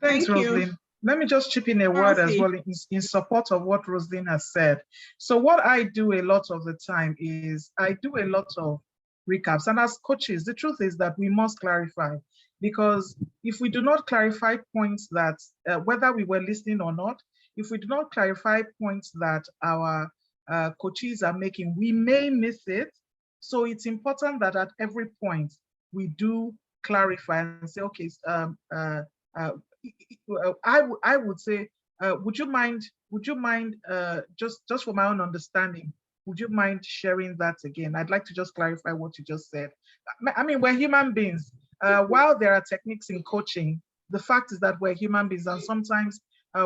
Thanks, Thank you. Roslyn. Let me just chip in a word as well in support of what Roslyn has said. So what I do a lot of the time is I do a lot of recaps. And as coaches, the truth is that we must clarify, because if we do not clarify points that, whether we were listening or not, if we do not clarify points that our coaches are making, we may miss it. So it's important that at every point we do clarify and say, okay, I would say, would you mind, just for my own understanding, would you mind sharing that again? I'd like to just clarify what you just said. I mean, we're human beings. While there are techniques in coaching, the fact is that we're human beings, and sometimes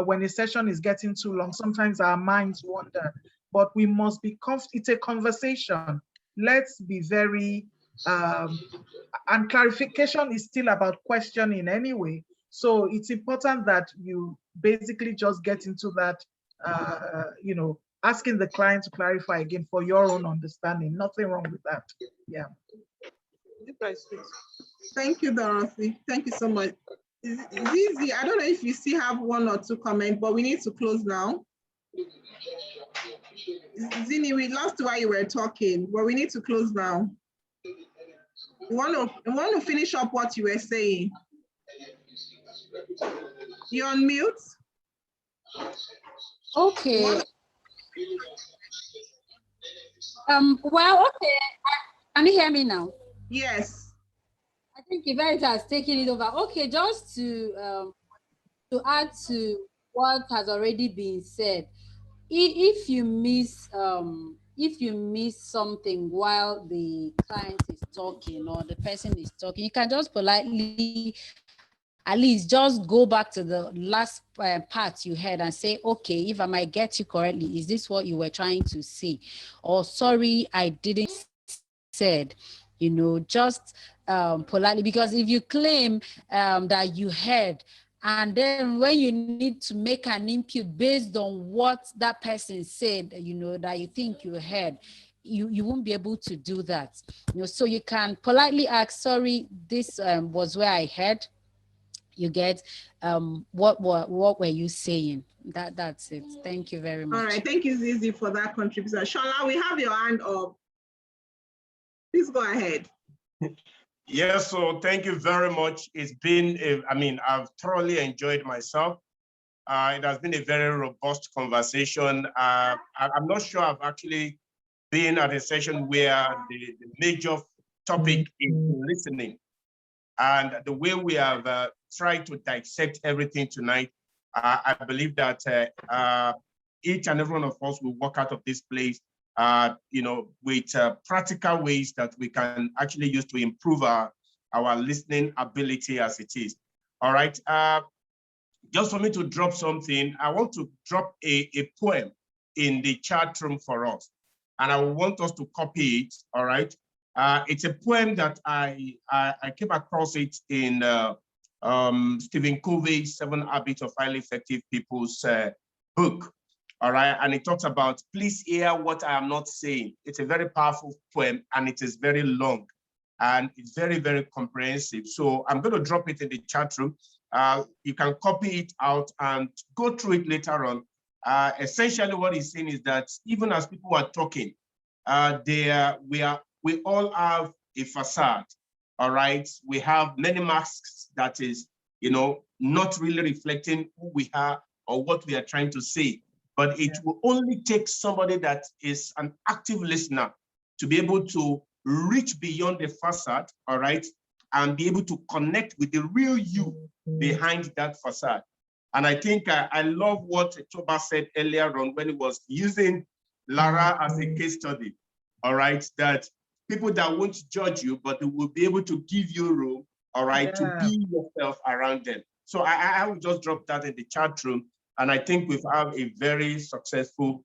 when a session is getting too long, sometimes our minds wander, but we must be it's a conversation. Let's be very, and clarification is still about questioning anyway. So it's important that you basically just get into that, asking the client to clarify again for your own understanding. Nothing wrong with that. Yeah. Thank you, Dorothy. Thank you so much. Zizi, I don't know if you still have one or two comments, but we need to close now. Zini, we lost while you were talking, but we need to close now. You want to finish up what you were saying? You're on mute. Okay. Well, okay. Can you hear me now? Yes. I think Yvette has taken it over. Okay, just to add to what has already been said, if you miss something while the client is talking or the person is talking, you can just politely at least just go back to the last part you heard and say, okay, if I might get you correctly, is this what you were trying to say? Or sorry, I didn't said, just politely, because if you claim that you heard, and then when you need to make an input based on what that person said, that you think you heard, you won't be able to do that. So you can politely ask, sorry, this was where I heard. You get what were you saying? That's it. Thank you very much. All right, thank you, Zizi, for that contribution. Shola, we have your hand up. Please go ahead. Yes, so thank you very much. It's been, I've thoroughly enjoyed myself. It has been a very robust conversation. I'm not sure I've actually been at a session where the major topic is listening. And the way we have tried to dissect everything tonight, I believe that each and every one of us will walk out of this place with practical ways that we can actually use to improve our listening ability as it is. All right. Just for me to drop something, I want to drop a poem in the chat room for us. And I want us to copy it. All right. It's a poem that I came across it in Stephen Covey's 7 Habits of Highly Effective People's book. All right, and it talks about, please hear what I am not saying. It's a very powerful poem and it is very long and it's very, very comprehensive. So I'm going to drop it in the chat room. You can copy it out and go through it later on. Essentially what he's saying is that even as people are talking, we all have a facade, all right? We have many masks that is, not really reflecting who we are or what we are trying to say. But it will only take somebody that is an active listener to be able to reach beyond the facade, all right, and be able to connect with the real you behind that facade. And I think I love what Toba said earlier on when he was using Lara as a case study, all right, that people that won't judge you, but they will be able to give you room, all right, to be yourself around them. So I will just drop that in the chat room. And I think we've had a very successful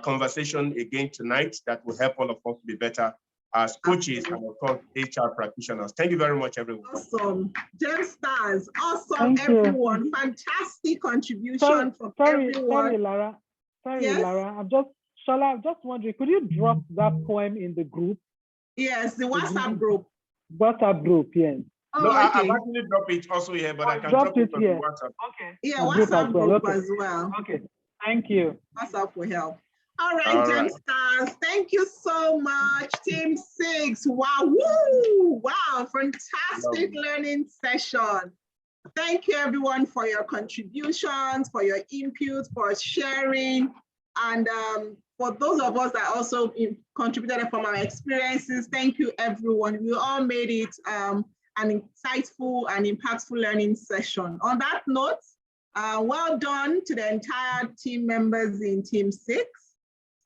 conversation again tonight that will help all of us be better as coaches and of course HR practitioners. Thank you very much, everyone. Awesome. Gem stars. Awesome, Thank you. everyone. Fantastic contribution from everyone. Sorry, Lara. Sorry, Yes? Lara. Shola, I'm just wondering, could you drop that poem in the group? Yes, the WhatsApp group. WhatsApp group, yes. Oh, No, okay. I've actually dropped it also here, but I can drop it on the WhatsApp. Okay. Yeah, Group WhatsApp group okay. as well. Okay, thank you. WhatsApp will help. All right, All Gem right. stars. Thank you so much, Team 6. Wow, woo! Wow, fantastic learning session. Thank you, everyone, for your contributions, for your input, for sharing. And for those of us that also contributed from our experiences, thank you, everyone. We all made it an insightful and impactful learning session. On that note, well done to the entire team members in Team 6.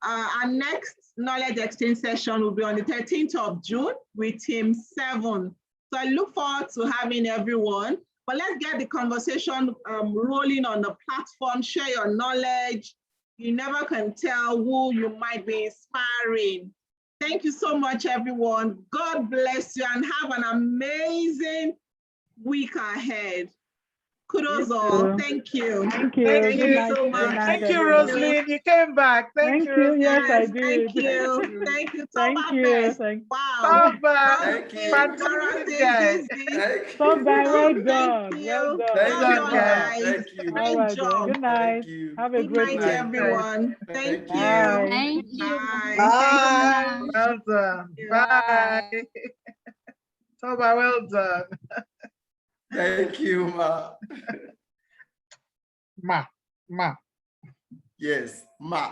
Our next knowledge exchange session will be on the 13th of June with Team 7. So I look forward to having everyone. But let's get the conversation rolling on the platform. Share your knowledge. You never can tell who you might be inspiring. Thank you so much, everyone. God bless you and have an amazing week ahead. Kudos all. Thank you. Thank you. Thank you so much. Thank you, Rosaline. You came back. Thank you. Yes, I Yes, did. thank you. Thank you. Thank Toba you. Best. Thank Wow. Toba, Thank you. fantastic guy. Toba, well Thank done. you. Well done. Thank Well you, done, Ma. guys. Thank you. All Great right, then. job. Good night. Thank you. Have a Good great night, night. everyone. Thank Thank you. you. Thank you. Bye. Bye. Well done. Bye. Toba, well done. Thank you, Ma. Ma. Yes, Ma.